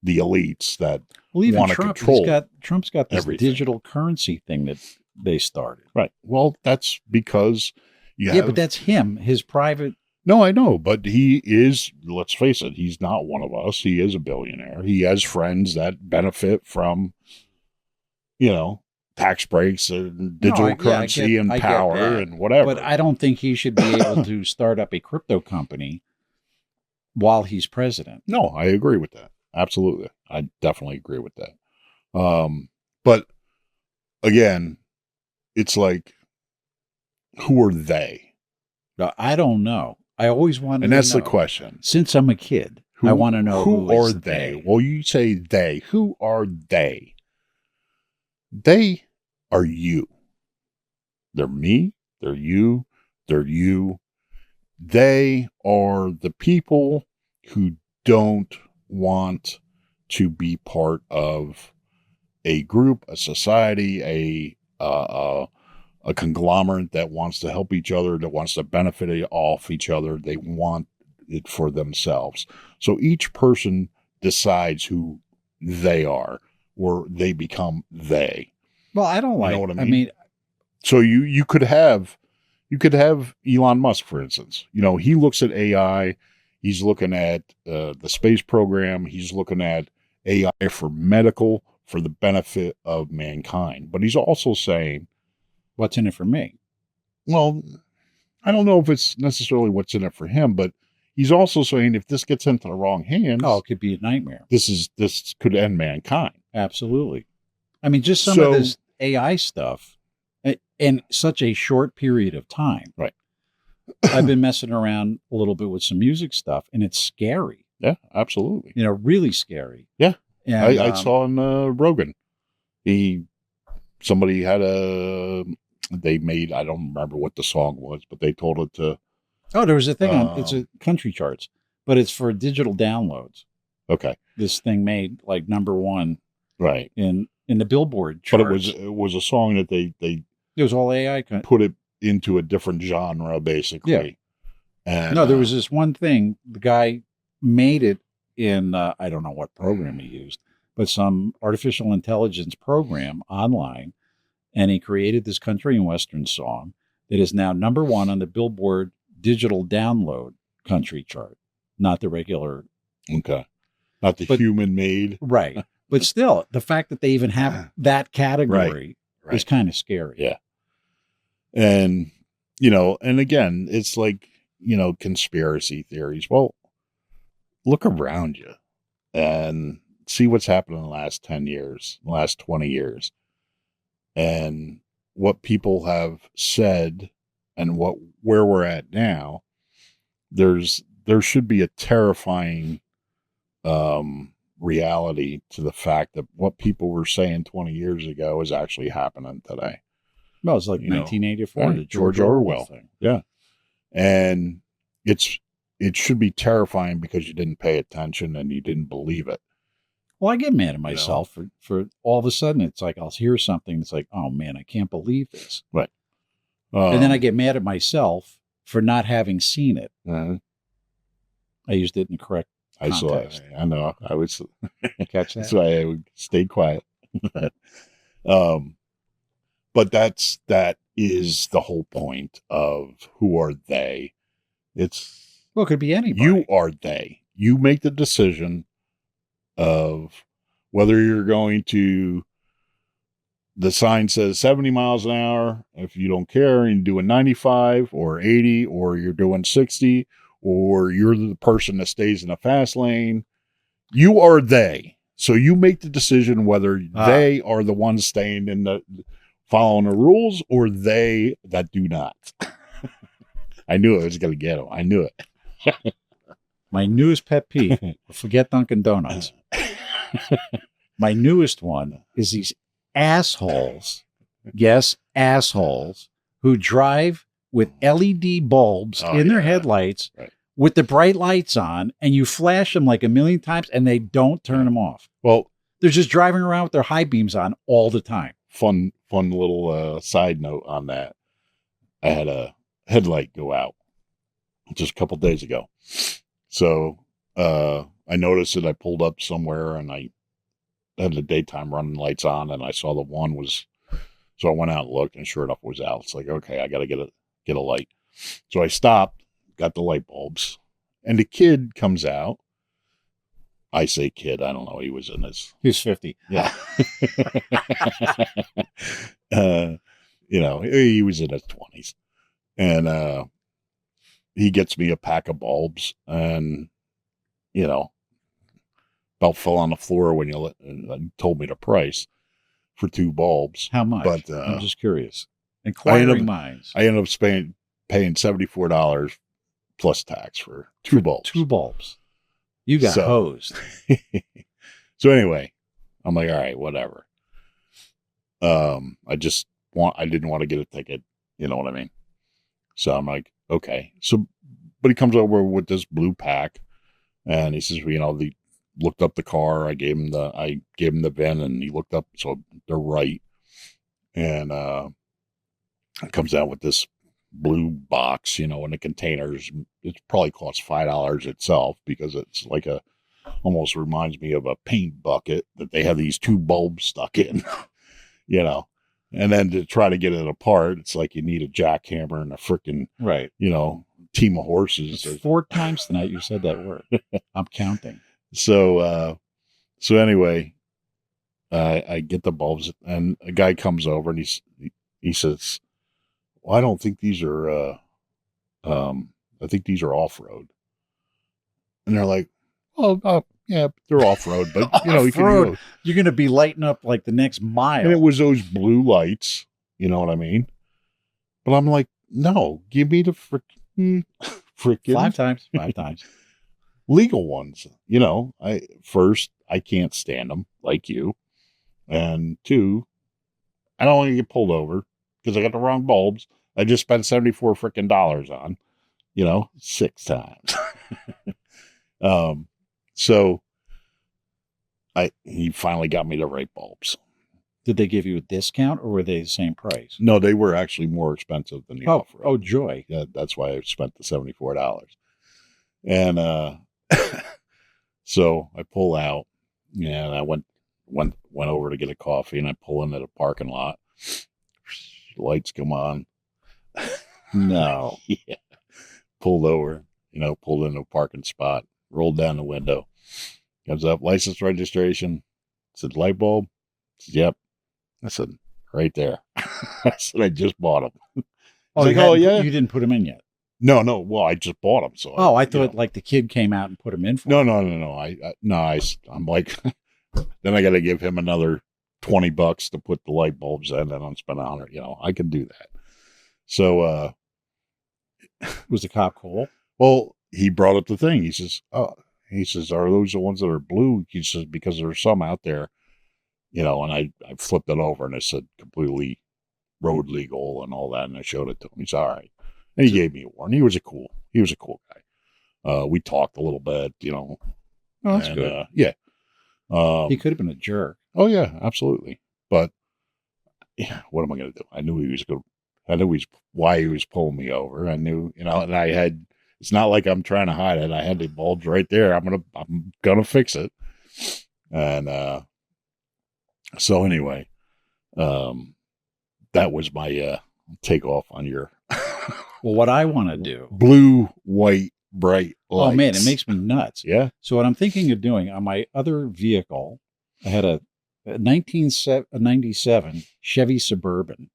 the elites that want to control. Trump's got this everything. Digital currency thing that they started. Right. Well, that's because but that's him, his private. No, I know, but he is, let's face it, he's not one of us. He is a billionaire. He has friends that benefit from, tax breaks and digital currency and power and whatever. But I don't think he should be able to start up a crypto company while he's president. No, I agree with that. Absolutely. I definitely agree with that. But again, it's like, who are they? I don't know. I always wanted to know. And that's the question. Since I'm a kid, I want to know who are they? Well, you say they. Who are they? They are you. They're me. They're you. They're you. They are the people who don't want to be part of a group, a society, a conglomerate that wants to help each other, that wants to benefit off each other. They want it for themselves. So each person decides who they are, or they become they. Well, I don't like. You know what I mean? So you could have Elon Musk, for instance. He looks at AI. He's looking at the space program. He's looking at AI for medical, for the benefit of mankind. But he's also saying, what's in it for me? well, I don't know if it's necessarily what's in it for him, but he's also saying if this gets into the wrong hands, Oh, it could be a nightmare. this could end mankind. Absolutely. I mean, just some of this AI stuff in such a short period of time. Right. I've been messing around a little bit with some music stuff, and it's scary. Yeah, absolutely. Really scary. Yeah. And, I saw on Rogan, somebody had they made, I don't remember what the song was, but they told it to. Oh, there was a thing on, it's a country charts, but it's for digital downloads. Okay. This thing made like #1. Right. In the Billboard charts. But it was a song that they it was all AI. Put it into a different genre, basically. Yeah. And, no, there was this one thing, the guy made it in, I don't know what program he used, but some artificial intelligence program online. And he created this country and Western song that is now #1 on the Billboard digital download country chart, not the regular. Okay. Not the human made. Right. But still, the fact that they even have that category is kind of scary. Yeah. And, and again, it's like, conspiracy theories. Well, look around you and see what's happened in the last 10 years, last 20 years, and what people have said and where we're at now. There should be a terrifying reality to the fact that what people were saying 20 years ago is actually happening today. Well, it's like 1984, the George Orwell thing. Yeah. And it should be terrifying because you didn't pay attention and you didn't believe it. Well, I get mad at myself for all of a sudden, it's like, I'll hear something. It's like, oh man, I can't believe this. Right. And then I get mad at myself for not having seen it. I used it in the correct context. I saw it. I know. I was catch that. That's why I stayed quiet. But that is the whole point of who are they? It could be anybody. You are they. You make the decision of whether you're going to. The sign says 70 miles an hour. If you don't care, you're doing 95 or 80, or you're doing 60, or you're the person that stays in a fast lane. You are they. So you make the decision whether they are the ones staying in following the rules or they that do not. I knew I was going to get them. I knew it. My newest pet peeve, forget Dunkin' Donuts. My newest one is these assholes, yes, assholes, who drive with LED bulbs in their headlights with the bright lights on, and you flash them like a million times and they don't turn them off. Well, they're just driving around with their high beams on all the time. Fun little side note on that. I had a headlight go out just a couple days ago. So I noticed that I pulled up somewhere and I had the daytime running lights on, and I saw the one was, so I went out and looked, and sure enough it was out. It's like, okay, I got to get a light. So I stopped, got the light bulbs, and the kid comes out. I say kid, I don't know. He was 50. Yeah. He was in his 20s, and he gets me a pack of bulbs, and about fell on the floor when you told me the price for 2 bulbs. How much? But I'm just curious. Inquiring minds. I ended up paying $74 plus tax for 2 bulbs. 2 bulbs. You got hosed. So anyway, I'm like, all right, whatever. I didn't want to get a ticket. You know what I mean? So I'm like, okay. So, but he comes over with this blue pack, and he says, they looked up the car. I gave him the VIN, and he looked up. So they're right. And it comes out with this blue box, in the containers. It probably costs $5 itself, because it's like almost reminds me of a paint bucket that they have these 2 bulbs stuck in, And then to try to get it apart, it's like you need a jackhammer and a freaking, 10 team of horses. It's 4 times tonight you said that word. I'm counting. So anyway, I get the bulbs, and a guy comes over, and he says, "Well, I don't think these are. I think these are off road." And they're like, "Oh, yeah, they're off road, but you can Off-road. You're going to be lighting up like the next mile." And it was those blue lights, you know what I mean? But I'm like, no, give me the freaking 5 times. legal ones. I can't stand them like you. And 2, I don't want to get pulled over because I got the wrong bulbs. I just spent $74 freaking dollars on, 6 times. So he finally got me the right bulbs. Did they give you a discount, or were they the same price? No, they were actually more expensive than the off-road. Oh, joy. Yeah, that's why I spent the $74. And so I pull out, and I went over to get a coffee, and I pull into the parking lot. Lights come on. No. Yeah. Pulled over, pulled into a parking spot, rolled down the window. Comes up, license registration. Said, light bulb? Said, yep. I said, right there. I said, I just bought them. Yeah? You didn't put them in yet? No. Well, I just bought them. So I thought like the kid came out and put them in for No. I'm like, then I got to give him another $20 to put the light bulbs in, and I'm spending $100. I can do that. So, was the cop cool? Well, he brought up the thing. He says, are those the ones that are blue? He says, because there are some out there, and I flipped it over, and it said completely road legal and all that. And I showed it to him. He's all right. And he gave me a warning. He was a cool guy. We talked a little bit, Oh, that's good. Yeah. He could have been a jerk. Oh yeah, absolutely. But yeah, what am I going to do? I knew why he was pulling me over. I knew, and it's not like I'm trying to hide it. I had the bulbs right there. I'm gonna fix it. And so anyway, that was my takeoff on your Well, what I want to do, blue, white, bright lights. Oh man, it makes me nuts. Yeah. So what I'm thinking of doing on my other vehicle, I had a 1997 Chevy Suburban,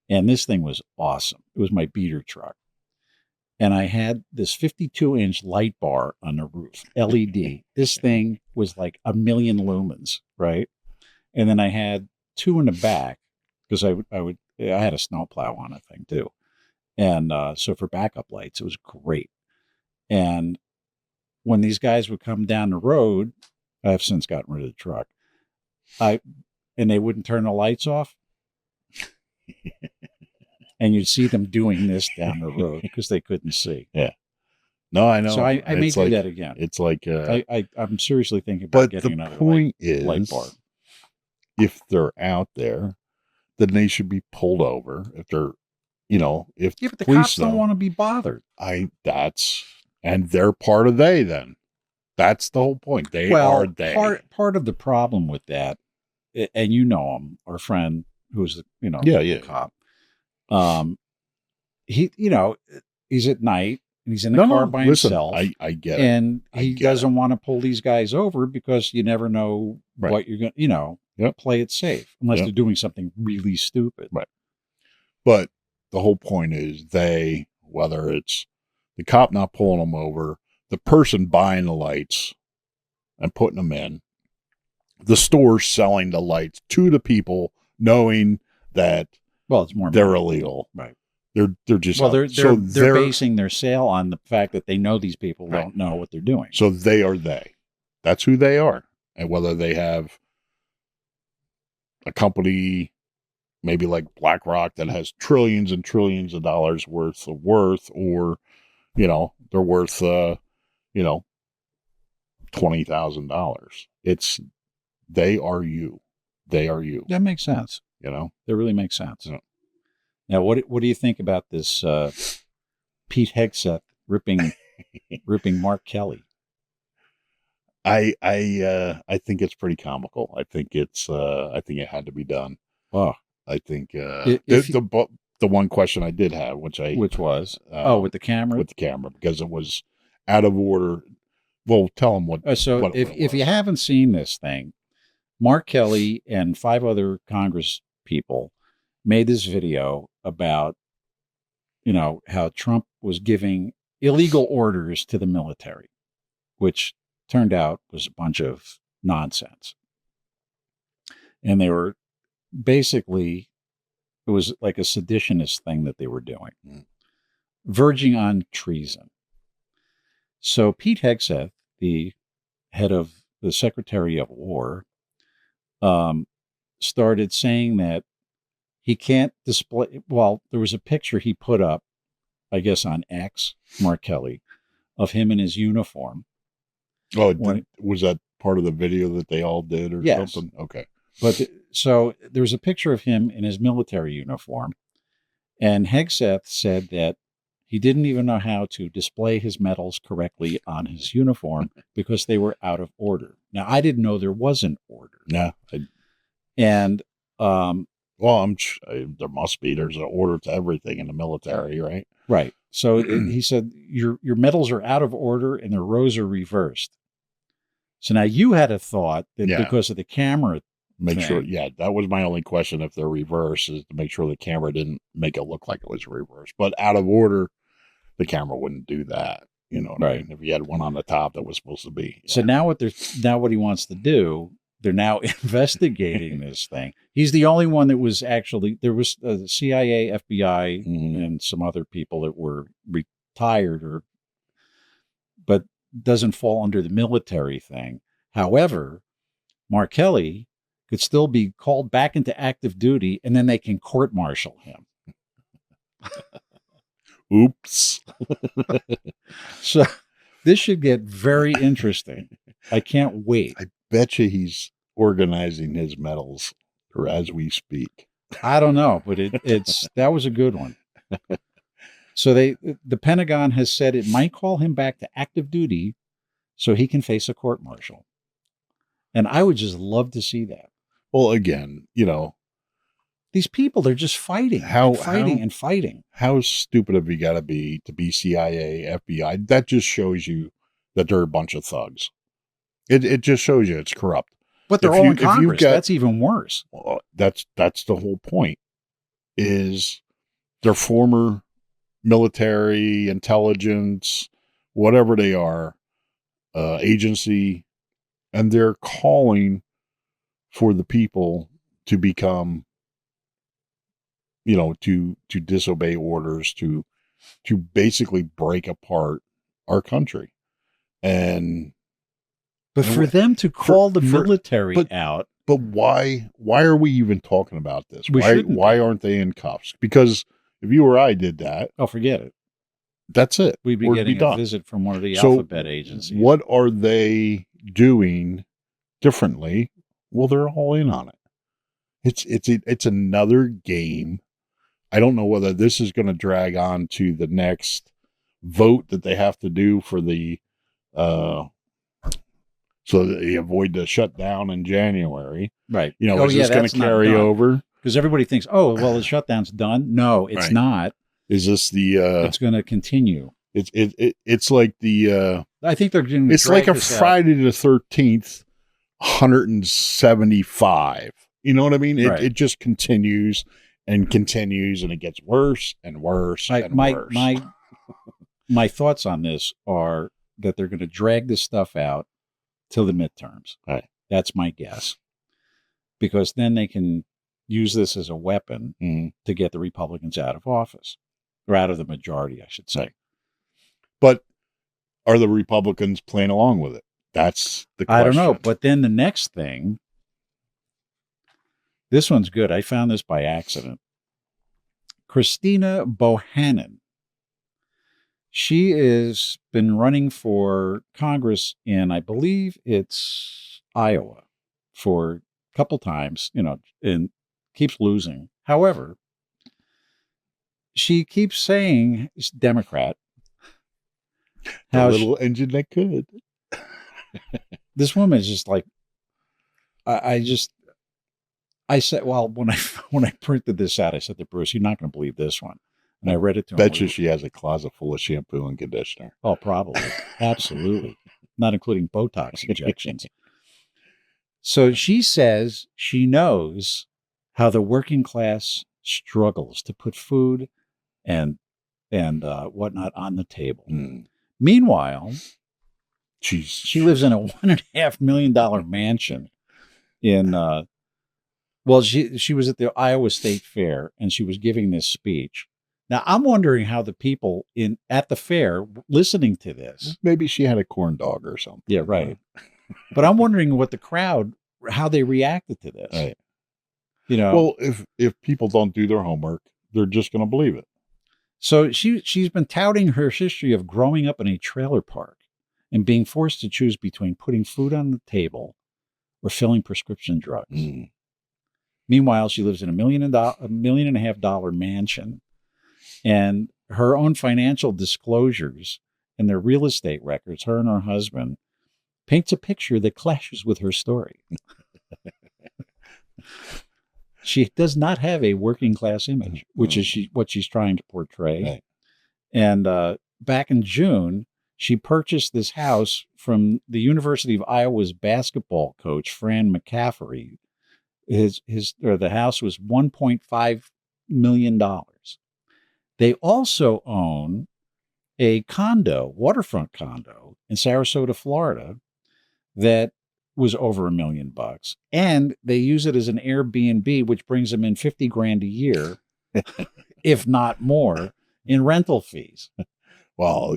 and this thing was awesome. It was my beater truck. And I had this 52-inch light bar on the roof, LED. This thing was like 1 million lumens, right? And then I had 2 in the back because I had a snowplow on a thing too. And so for backup lights, it was great. And when these guys would come down the road, I've since gotten rid of the truck, and they wouldn't turn the lights off. And you'd see them doing this down the road because they couldn't see. Yeah. No, I know. So I may do that again. It's like I'm seriously thinking about getting another light bar. If they're out there, then they should be pulled over. If they're, but the cops don't want to be bothered. And they're part of they then. That's the whole point. They are they. Part of the problem with that, and him, our friend who's the cop. He's at night and he's in the car by himself. I get it. And he doesn't want to pull these guys over because you never know what you're going to, play it safe unless they're doing something really stupid. Right. But the whole point is whether it's the cop not pulling them over, the person buying the lights and putting them in, the store selling the lights to the knowing that it's more they're illegal. Right. They're just they're basing their sale on the fact that they know these people don't know what they're doing. So they are they. That's who they are. And whether they have a company maybe like BlackRock that has trillions and trillions of dollars worth, or they're worth $20,000. It's they are you. They are you. That makes sense. That really makes sense. Yeah. Now, what do you think about this Pete Hegseth ripping Mark Kelly? I think it's pretty comical. I think it had to be done. Oh, I think the one question I did have, which was with the camera. with the camera, because it was out of order. Well, tell them what. So if you haven't seen this thing, Mark Kelly and 5 other Congress people made this video about, how Trump was giving illegal orders to the military, which turned out was a bunch of nonsense. And they were basically, it was like a seditionist thing that they were doing, verging on treason. So Pete Hegseth, the head of the Secretary of War, started saying that he can't display. Well, there was a picture he put up, I guess on X, Mark Kelly, of him in his uniform. Oh, was that part of the video that they all did or something? Okay. But so there was a picture of him in his military uniform, and Hegseth said that he didn't even know how to display his medals correctly on his uniform because they were out of order. Now, I didn't know there was an order. Yeah. And, well, there must be. There's an order to everything in the military, right? Right. So he said, your medals are out of order and the rows are reversed. So now you had a thought that because of the camera sure. Yeah, that was my only question. If they're reversed, is to make sure the camera didn't make it look like it was reversed. But out of order, the camera wouldn't do that. You know what I mean? If you had one on the top that was supposed to be. Yeah. So now what he wants to do, they're now investigating this thing. He's the only one that was actually, there was the CIA, FBI, and some other people that were retired but doesn't fall under the military thing. However, Mark Kelly could still be called back into active duty, and then they can court-martial him. Oops. So this should get very interesting. I can't wait. I bet you he's organizing his medals as we speak. I don't know, but that was a good one. So the Pentagon has said it might call him back to active duty so he can face a court-martial. And I would just love to see that. Well, again, these people, they're just fighting and fighting. How stupid have you got to be CIA, FBI? That just shows you that they're a bunch of thugs. It just shows you it's corrupt. But they're all in Congress. That's even worse. Well, that's the whole point. Is they're former military, intelligence, whatever they are, agency, and they're calling for the people to become, to disobey orders, to basically break apart our country. But for them to call the military out. But why are we even talking about this? Why aren't they in cuffs? Because if you or I did that, oh, forget it. That's it. We'd be getting a visit from one of the alphabet agencies. What are they doing differently? Well, they're all in on it. It's another game. I don't know whether this is going to drag on to the next vote that they have to do for the so that they avoid the shutdown in January. Right. Is this going to carry over? Because everybody thinks, the shutdown's done. No, it's not. Is this the? It's going to continue. It's like the. I think they're going. It's like a Friday the 13th, 175. You know what I mean? It just continues and continues, and it gets worse and worse and worse. My thoughts on this are that they're going to drag this stuff out till the midterms. Right. That's my guess, because then they can use this as a weapon to get the Republicans out of office, or out of the majority, I should say. Right. But are the Republicans playing along with it? That's the question. I don't know. But then the next thing, this one's good. I found this by accident. Christina Bohannon. She has been running for Congress in, I believe it's Iowa, for a couple times, and keeps losing. However, she keeps saying, she's Democrat. How little engine that could. This woman is just like, I I said, well, when I printed this out, I said to Bruce, "You're not going to believe this one." And I read it to him. Bet you she has a closet full of shampoo and conditioner. Oh, probably. Absolutely. Not including Botox injections. So she says she knows how the working class struggles to put food and whatnot on the table. Meanwhile, she lives in a $1.5 million mansion in she was at the Iowa State Fair and she was giving this speech. Now I'm wondering how the people at the fair listening to this. Maybe she had a corn dog or something. Yeah, right. But I'm wondering what the crowd, how they reacted to this. Right. You know. Well, if people don't do their homework, they're just going to believe it. So she's been touting her history of growing up in a trailer park and being forced to choose between putting food on the table or filling prescription drugs. Meanwhile, she lives in $1.5 million mansion, and her own financial disclosures and their real estate records, her and her husband, paints a picture that clashes with her story. She does not have a working class image, which is what she's trying to portray. Right. And back in June, she purchased this house from the University of Iowa's basketball coach, Fran McCaffery. The house was $1.5 million. They also own a waterfront condo in Sarasota, Florida, that was over $1 million, and they use it as an Airbnb, which brings them in $50,000 a year, if not more, in rental fees. Well,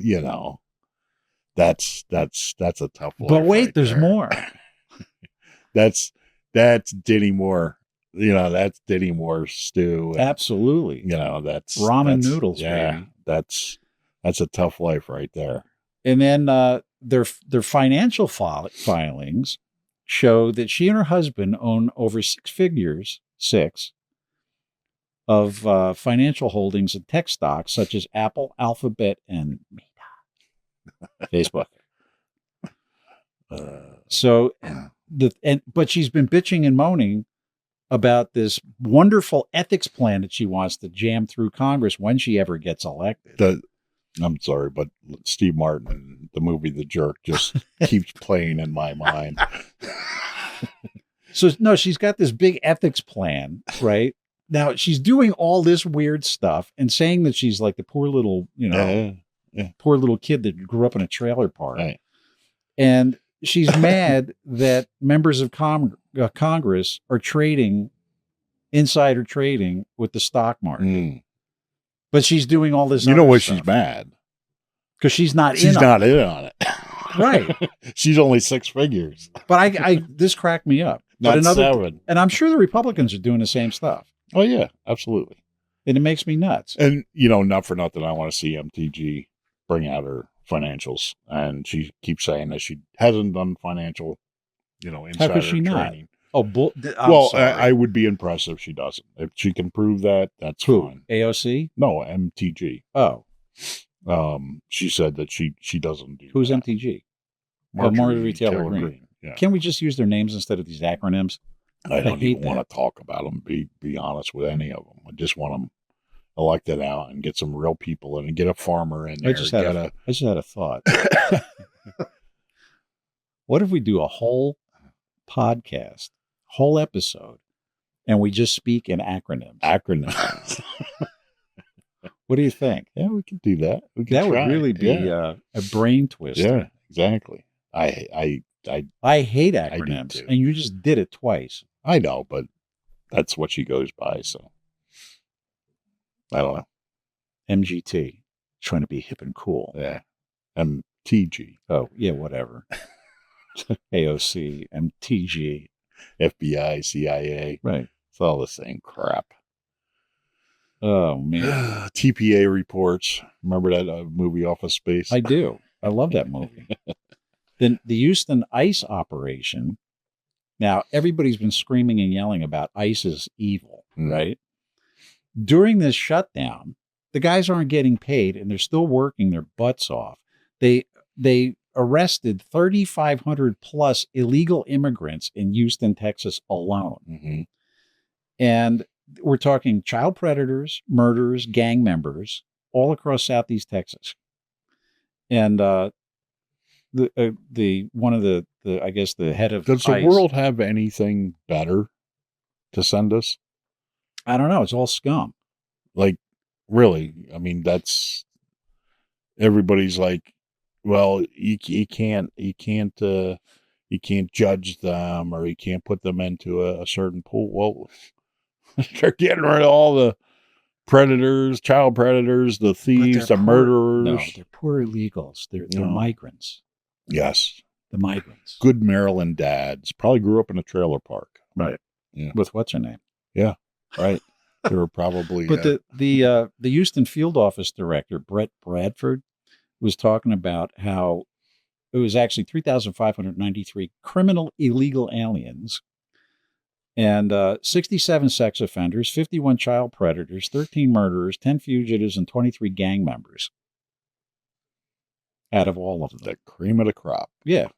that's a tough one. But wait, there's more. That's Diddy Moore. That's Diddy Moore's stew. And, absolutely. That's ramen noodles. Yeah, baby. that's a tough life right there. And then their financial filings show that she and her husband own over six figures of financial holdings in tech stocks such as Apple, Alphabet, and Meta, Facebook. But she's been bitching and moaning about this wonderful ethics plan that she wants to jam through Congress when she ever gets elected. I'm sorry, but Steve Martin in the movie The Jerk just keeps playing in my mind. So, no, she's got this big ethics plan, right? Now, she's doing all this weird stuff and saying that she's like the poor little, poor little kid that grew up in a trailer park. Right. And she's mad that members of Congress are insider trading with the stock market. But she's doing all this. She's mad because she's not in on it. Right. She's only six figures. But this cracked me up. Not seven. And I'm sure the Republicans are doing the same stuff. Oh yeah, absolutely. And it makes me nuts. And not for nothing, I want to see MTG bring out her financials, and she keeps saying that she hasn't done financial, insider How could she training. Not? Oh, I would be impressed if she doesn't. If she can prove that, that's fine. AOC? No, MTG. Oh. She said that she doesn't do Who's that. MTG? Marjorie Taylor Greene. Yeah. Can we just use their names instead of these acronyms? I don't even want to talk about them, be honest with any of them. I just want them elected out and get some real people in and get a farmer in there. I just had a thought. What if we do a whole podcast, whole episode, and we just speak in acronyms? Acronyms. What do you think? Yeah, we could do that. That would really be a brain twister. Yeah, exactly. I hate acronyms, and you just did it twice. I know, but that's what she goes by, so I don't know. MGT, trying to be hip and cool. Yeah. MTG. Oh, yeah, whatever. AOC, MTG. FBI, CIA. Right. It's all the same crap. Oh, man. TPA reports. Remember that movie Office Space? I do. I love that movie. Then the Houston ICE operation. Now, everybody's been screaming and yelling about ICE is evil, right? During this shutdown, the guys aren't getting paid and they're still working their butts off. They arrested 3,500 plus illegal immigrants in Houston, Texas alone. And we're talking child predators, murderers, gang members, all across Southeast Texas. And the one of the I guess the head of Does the ICE, world have anything better to send us? I don't know. It's all scum. Like, really? I mean, that's everybody's like, well, you can't judge them, or you can't put them into a certain pool. Well, they're getting rid of all the predators, child predators, the thieves, the murderers. No, they're poor illegals. They're migrants. Yes. The migrants. Good Maryland dads. Probably grew up in a trailer park. Right. Yeah. With what's her name? Yeah. Right. They were probably. But the Houston field office director, Brett Bradford, was talking about how it was actually 3,593 criminal illegal aliens and 67 sex offenders, 51 child predators, 13 murderers, 10 fugitives, and 23 gang members out of all of them. The cream of the crop. Yeah.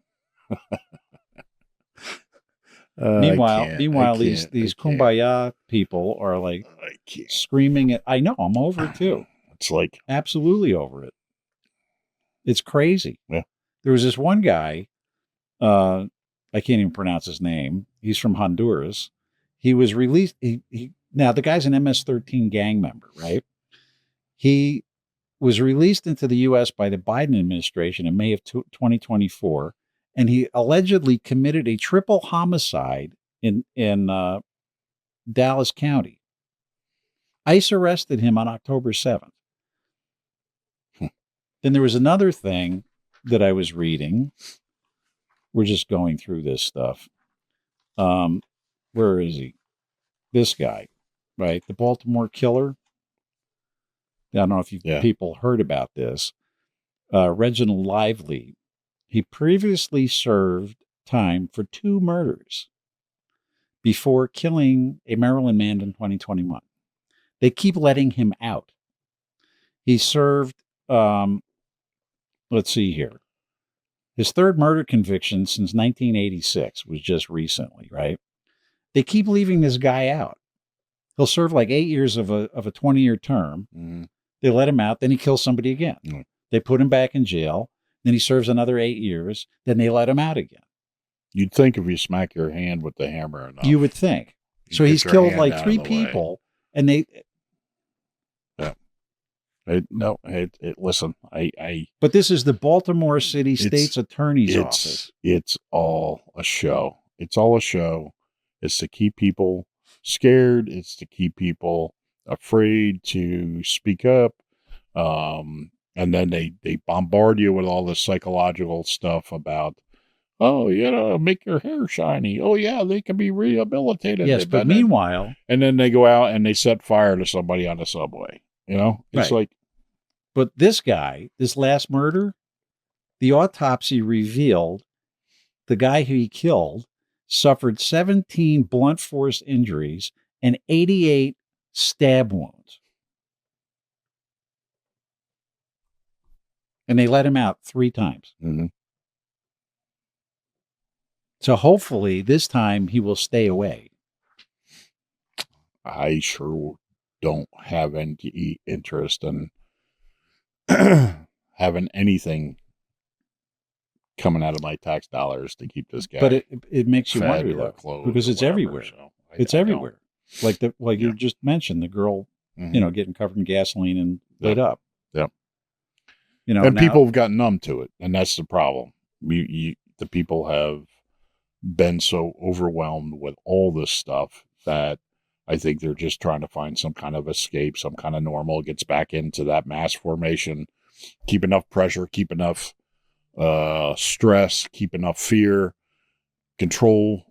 Meanwhile, these kumbaya people are like screaming at, I know, I'm over it too. It's like absolutely over it. It's crazy. Yeah. There was this one guy, I can't even pronounce his name. He's from Honduras. He was released. Now the guy's an MS-13 gang member, right? He was released into the U.S. by the Biden administration in May of 2024. And he allegedly committed a triple homicide in Dallas County. ICE arrested him on October 7th. Then there was another thing that I was reading. We're just going through this stuff. Where is he? This guy, right? The Baltimore killer. I don't know if people heard about this. Reginald Lively. He previously served time for 2 murders before killing a Maryland man in 2021. They keep letting him out. He served, let's see here. His 3rd murder conviction since 1986 was just recently, right? They keep leaving this guy out. He'll serve like 8 years of a 20-year term. Mm-hmm. They let him out. Then he kills somebody again. Mm-hmm. They put him back in jail. Then he serves another 8 years. Then they let him out again. You'd think if you smack your hand with the hammer enough. You would think. So he's killed like 3 people. And they... Yeah. Listen, But this is the Baltimore City State's Attorney's Office. It's all a show. It's all a show. It's to keep people scared. It's to keep people afraid to speak up. And then they bombard you with all this psychological stuff about, make your hair shiny. Oh, yeah, they can be rehabilitated. Yes, but meanwhile... And then they go out and they set fire to somebody on the subway. It's like... But this guy, this last murder, the autopsy revealed the guy who he killed suffered 17 blunt force injuries and 88 stab wounds. And they let him out 3 times. Mm-hmm. So hopefully this time he will stay away. I sure don't have any interest in having anything coming out of my tax dollars to keep this guy. But it makes you wonder though, because it's everywhere. So it's everywhere. Like you just mentioned, the girl, getting covered in gasoline and lit up. Yep. And people have gotten numb to it, and that's the problem. The people have been so overwhelmed with all this stuff that I think they're just trying to find some kind of escape, some kind of normal, gets back into that mass formation, keep enough pressure, keep enough stress, keep enough fear, control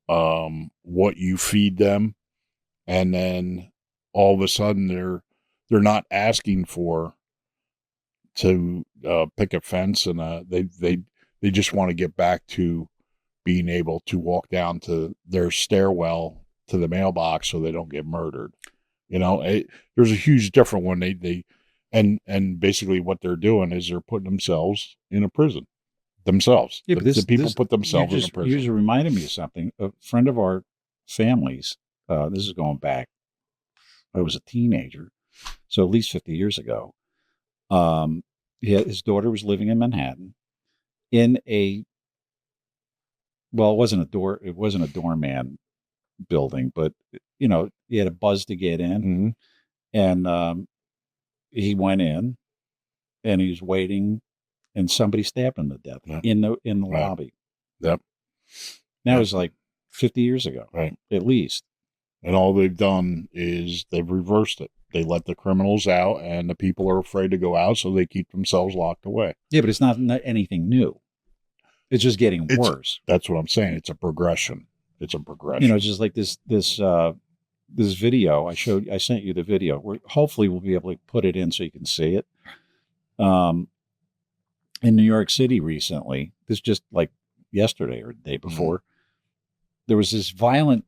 what you feed them, and then all of a sudden they're not asking to pick a fence, and they just want to get back to being able to walk down to their stairwell to the mailbox so they don't get murdered. There's a huge difference when they basically what they're doing is they're putting themselves in a prison themselves. Yeah, the people put themselves in a prison. You just reminded me of something. A friend of our family's This is going back, I was a teenager, so at least 50 years ago. His daughter was living in Manhattan in it wasn't a doorman building, but he had a buzz to get in, and he went in, and he was waiting, and somebody stabbed him to death in the lobby. Yep. That was like 50 years ago, right? At least. And all they've done is they've reversed it. They let the criminals out, and the people are afraid to go out, so they keep themselves locked away. Yeah, but it's not anything new. It's just getting worse. That's what I'm saying. It's a progression. It's a progression. Just like this video I sent you the video. Hopefully we'll be able to put it in so you can see it. In New York City recently, this just like yesterday or the day before, there was this violent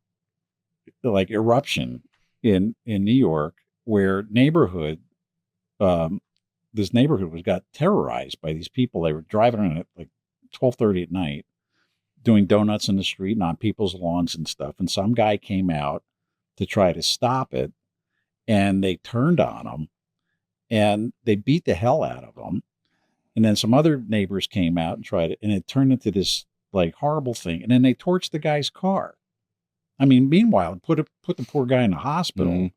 eruption in New York where this neighborhood got terrorized by these people. They were driving around at like 12:30 at night, doing donuts in the street and on people's lawns and stuff. And some guy came out to try to stop it, and they turned on him, and they beat the hell out of him. And then some other neighbors came out and tried it, and it turned into this like horrible thing. And then they torched the guy's car. I mean, meanwhile, put the poor guy in the hospital,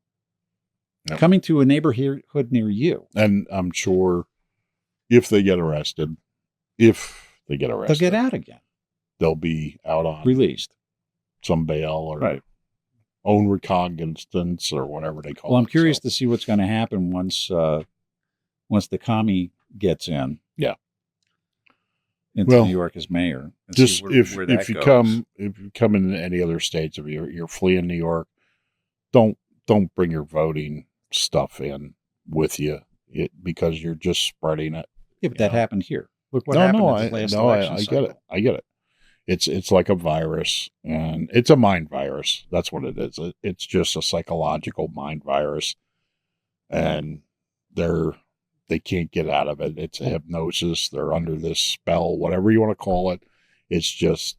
coming to a neighborhood near you. And I'm sure if they get arrested, they'll get out again. They'll be out on released, some bail or own recognizance or whatever they call it. Well, I'm curious to see what's going to happen once the commie gets in. Yeah. Into New York as mayor. Just if you come into any other states, if you're fleeing New York, don't bring your voting stuff in with you because you're just spreading it. Yeah, but that happened here. Look what happened at the last election cycle. I get it. It's like a virus, and it's a mind virus. That's what it is. It's just a psychological mind virus, and they can't get out of it. It's a hypnosis. They're under this spell, whatever you want to call it. It's just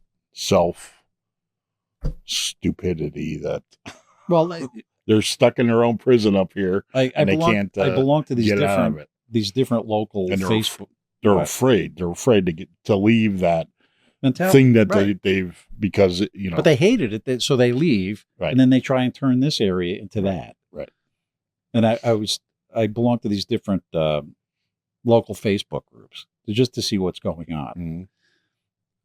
stupidity that they're stuck in their own prison up here, and they can't. I belong to these different local and Facebook. They're afraid. They're afraid to leave that thing that they've because But they hated it, so they leave, and then they try and turn this area into that. Right. And I belong to these different local Facebook groups just to see what's going on. Mm-hmm.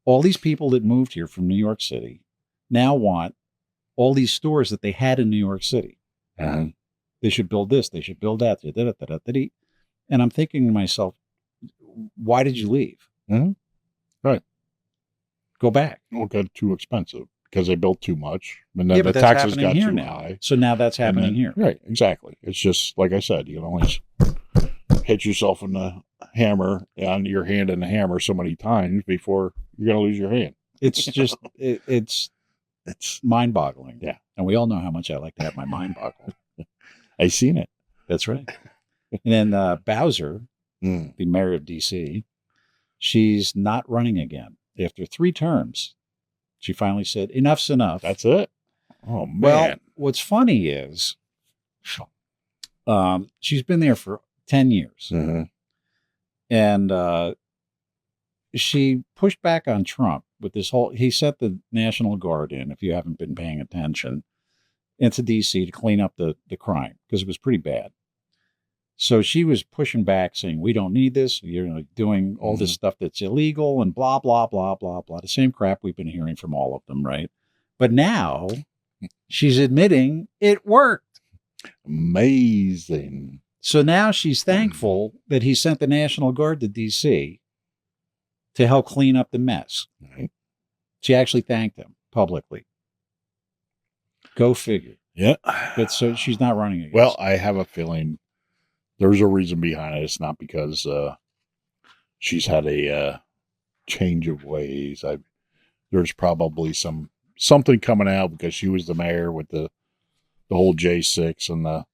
All these people that moved here from New York City now want all these stores that they had in New York City. Mm-hmm. They should build this. They should build that. And I'm thinking to myself, why did you leave? Mm-hmm. Right. Go back. Well, it got too expensive because they built too much. And then the taxes got too high. So now that's happening here. Right, exactly. It's just, like I said, you can only hit yourself in the hammer, on your hand in the hammer so many times before you're going to lose your hand. It's just, it's mind-boggling. Yeah. And we all know how much I like to have my mind boggled. I've seen it. That's right. And then Bowser, the mayor of D.C., she's not running again. After 3 terms, she finally said, enough's enough. That's it. Oh, man. Well, what's funny is she's been there for 10 years. Mm-hmm. And she pushed back on Trump with this he sent the National Guard in, if you haven't been paying attention, into D.C. to clean up the crime because it was pretty bad. So she was pushing back, saying, we don't need this. You're doing all this stuff that's illegal and blah, blah, blah, blah, blah. The same crap we've been hearing from all of them, right? But now she's admitting it worked. Amazing. So now she's thankful that he sent the National Guard to D.C. to help clean up the mess. Right. She actually thanked him publicly. Go figure. Yeah. But so she's not running again. Well, I have a feeling there's a reason behind it. It's not because she's had a change of ways. There's probably something coming out because she was the mayor with the whole J6 and the.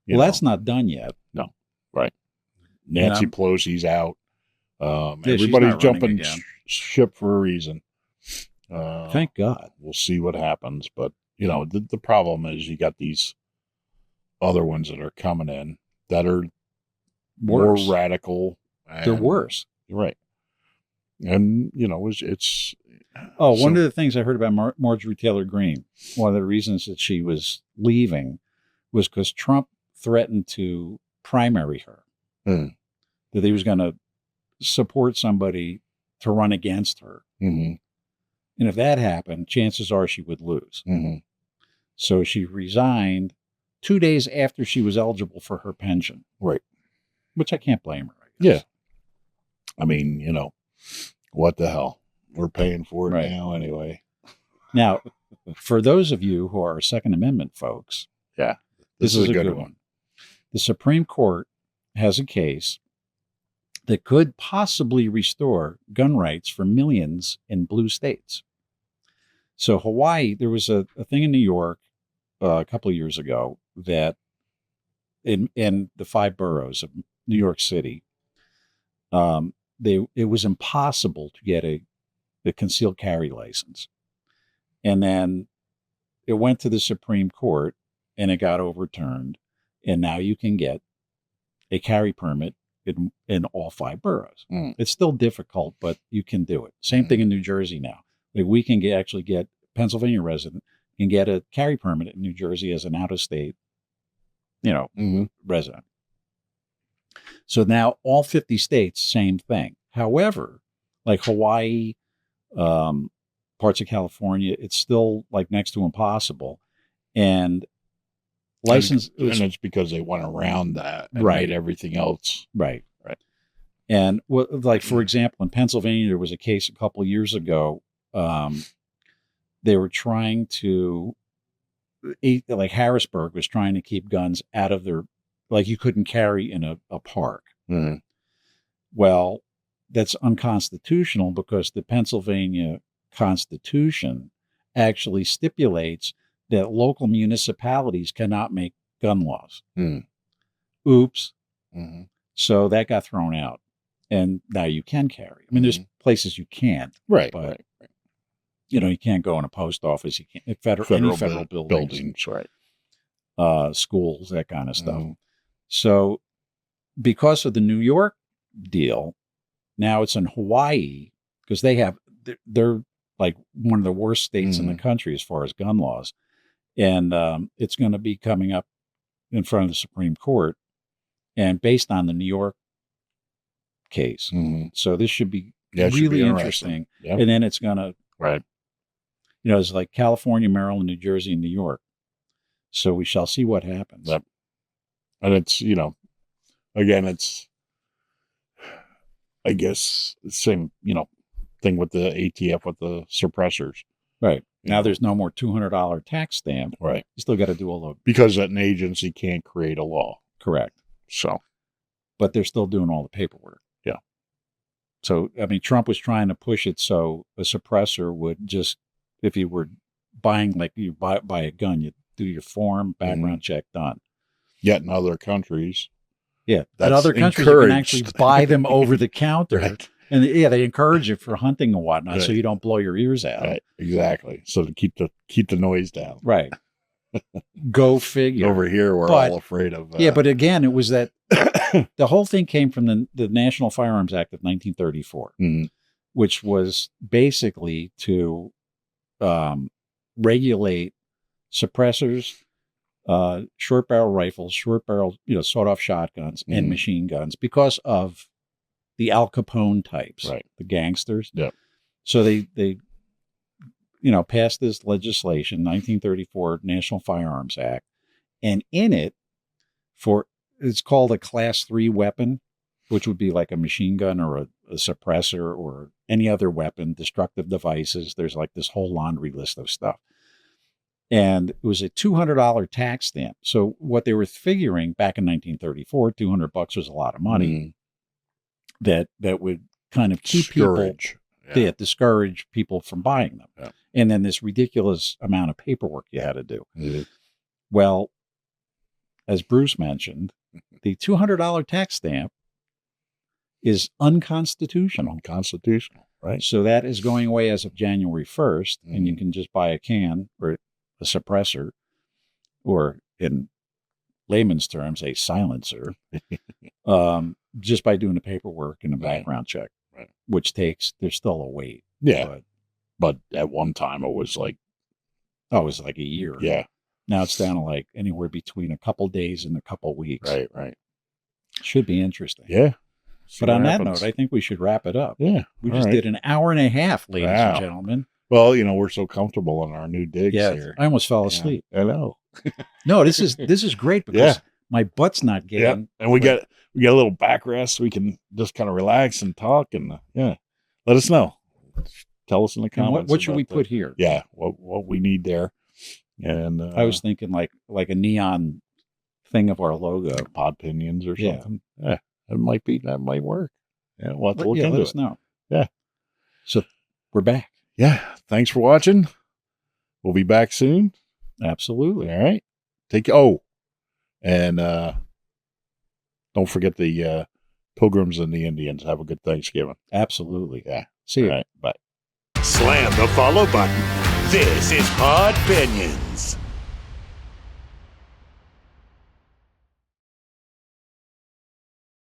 That's not done yet. No, right. Nancy Pelosi's out. Everybody's jumping ship for a reason. Thank God. We'll see what happens, but the problem is you got these other ones that are coming in that are Worse. more radical. They're worse. Right. And, it's one of the things I heard about Marjorie Taylor Greene, one of the reasons that she was leaving was because Trump threatened to primary her, that he was going to support somebody to run against her. Mm-hmm. And if that happened, chances are she would lose. Mm-hmm. So she resigned 2 days after she was eligible for her pension. Right. Which I can't blame her. I guess. Yeah. I mean, what the hell? We're paying for it now anyway. Now, for those of you who are Second Amendment folks, yeah, this is a good one. The Supreme Court has a case that could possibly restore gun rights for millions in blue states. So Hawaii, there was a thing in New York a couple of years ago that in the 5 boroughs of New York City, it was impossible to get a concealed carry license. And then it went to the Supreme Court and it got overturned. And now you can get a carry permit in all 5 boroughs. It's still difficult, but you can do it. Same thing in New Jersey now. Like we can actually get Pennsylvania resident can get a carry permit in New Jersey as an out-of-state, resident. So now all 50 states, same thing. However, like Hawaii, parts of California, it's still like next to impossible. And license, and it's because they went around that and right. made everything else. Right. And for example, in Pennsylvania, there was a case a couple of years ago. They were trying to, like Harrisburg was trying to keep guns out of their, like you couldn't carry in a park. Mm-hmm. Well, that's unconstitutional because the Pennsylvania Constitution actually stipulates that local municipalities cannot make gun laws. Oops. Mm-hmm. So that got thrown out. And now you can carry. I mean, there's places you can't. Right. But, right. You can't go in a post office. You can't, any federal buildings. Right. Schools, that kind of stuff. So because of the New York deal, now it's in Hawaii because they're like one of the worst states in the country as far as gun laws. And it's going to be coming up in front of the Supreme Court and based on the New York case. So this should be really interesting. Yep. And then it's going to, right. It's like California, Maryland, New Jersey, and New York. So we shall see what happens. Yep. And it's, again, it's, I guess, the same, thing with the ATF, with the suppressors. Right. Now there's no more $200 tax stamp. Right. You still got to do all the... Because an agency can't create a law. Correct. So. But they're still doing all the paperwork. Yeah. So, I mean, Trump was trying to push it so a suppressor would just, if you were buying, like you buy a gun, you do your form, background check, done. Yet in other countries. Yeah. In other countries, you can actually buy them over the counter. Right. And they encourage you for hunting and whatnot, so you don't blow your ears out. Right, exactly. So to keep the noise down. Right. Go figure. Over here, we're all afraid of. Yeah, but again, it was that the whole thing came from the National Firearms Act of 1934, which was basically to regulate suppressors, short barrel rifles, short barrel, sawed-off shotguns, and machine guns because of the Al Capone types, right? The gangsters. Yeah. So they passed this legislation, 1934 National Firearms Act, and in it, it's called a Class 3 weapon, which would be like a machine gun or a suppressor or any other weapon, destructive devices. There's like this whole laundry list of stuff. And it was a $200 tax stamp. So what they were figuring back in 1934, $200 was a lot of money. That would kind of keep discourage people from buying them. Yeah. And then this ridiculous amount of paperwork you had to do. Mm-hmm. Well, as Bruce mentioned, the $200 tax stamp is unconstitutional. Unconstitutional, right? So that is going away as of January 1st, and you can just buy a can or a suppressor, or in layman's terms, a silencer, just by doing the paperwork and the background check, which there's still a wait. Yeah. But at one time it was like a year. Yeah. Now it's down to like anywhere between a couple days and a couple weeks. Right. Should be interesting. Yeah. But on that note, I think we should wrap it up. Yeah. We just did an hour and a half, ladies and gentlemen. Well, we're so comfortable in our new digs here. I almost fell asleep. I know. No, this is great because my butt's not getting. Yeah. And we got a little backrest. So we can just kind of relax and talk and let us know. Tell us in the comments. What should we put here? Yeah, what we need there. And I was thinking like a neon thing of our logo, Podpinions or something. Yeah, that might work. Yeah, we'll have to look into let us know. Yeah. So we're back. Yeah. Thanks for watching. We'll be back soon. Absolutely. All right. And don't forget the Pilgrims and the Indians. Have a good Thanksgiving. Absolutely. Yeah. See you. All right. Bye. Slam the follow button. This is Podpinions.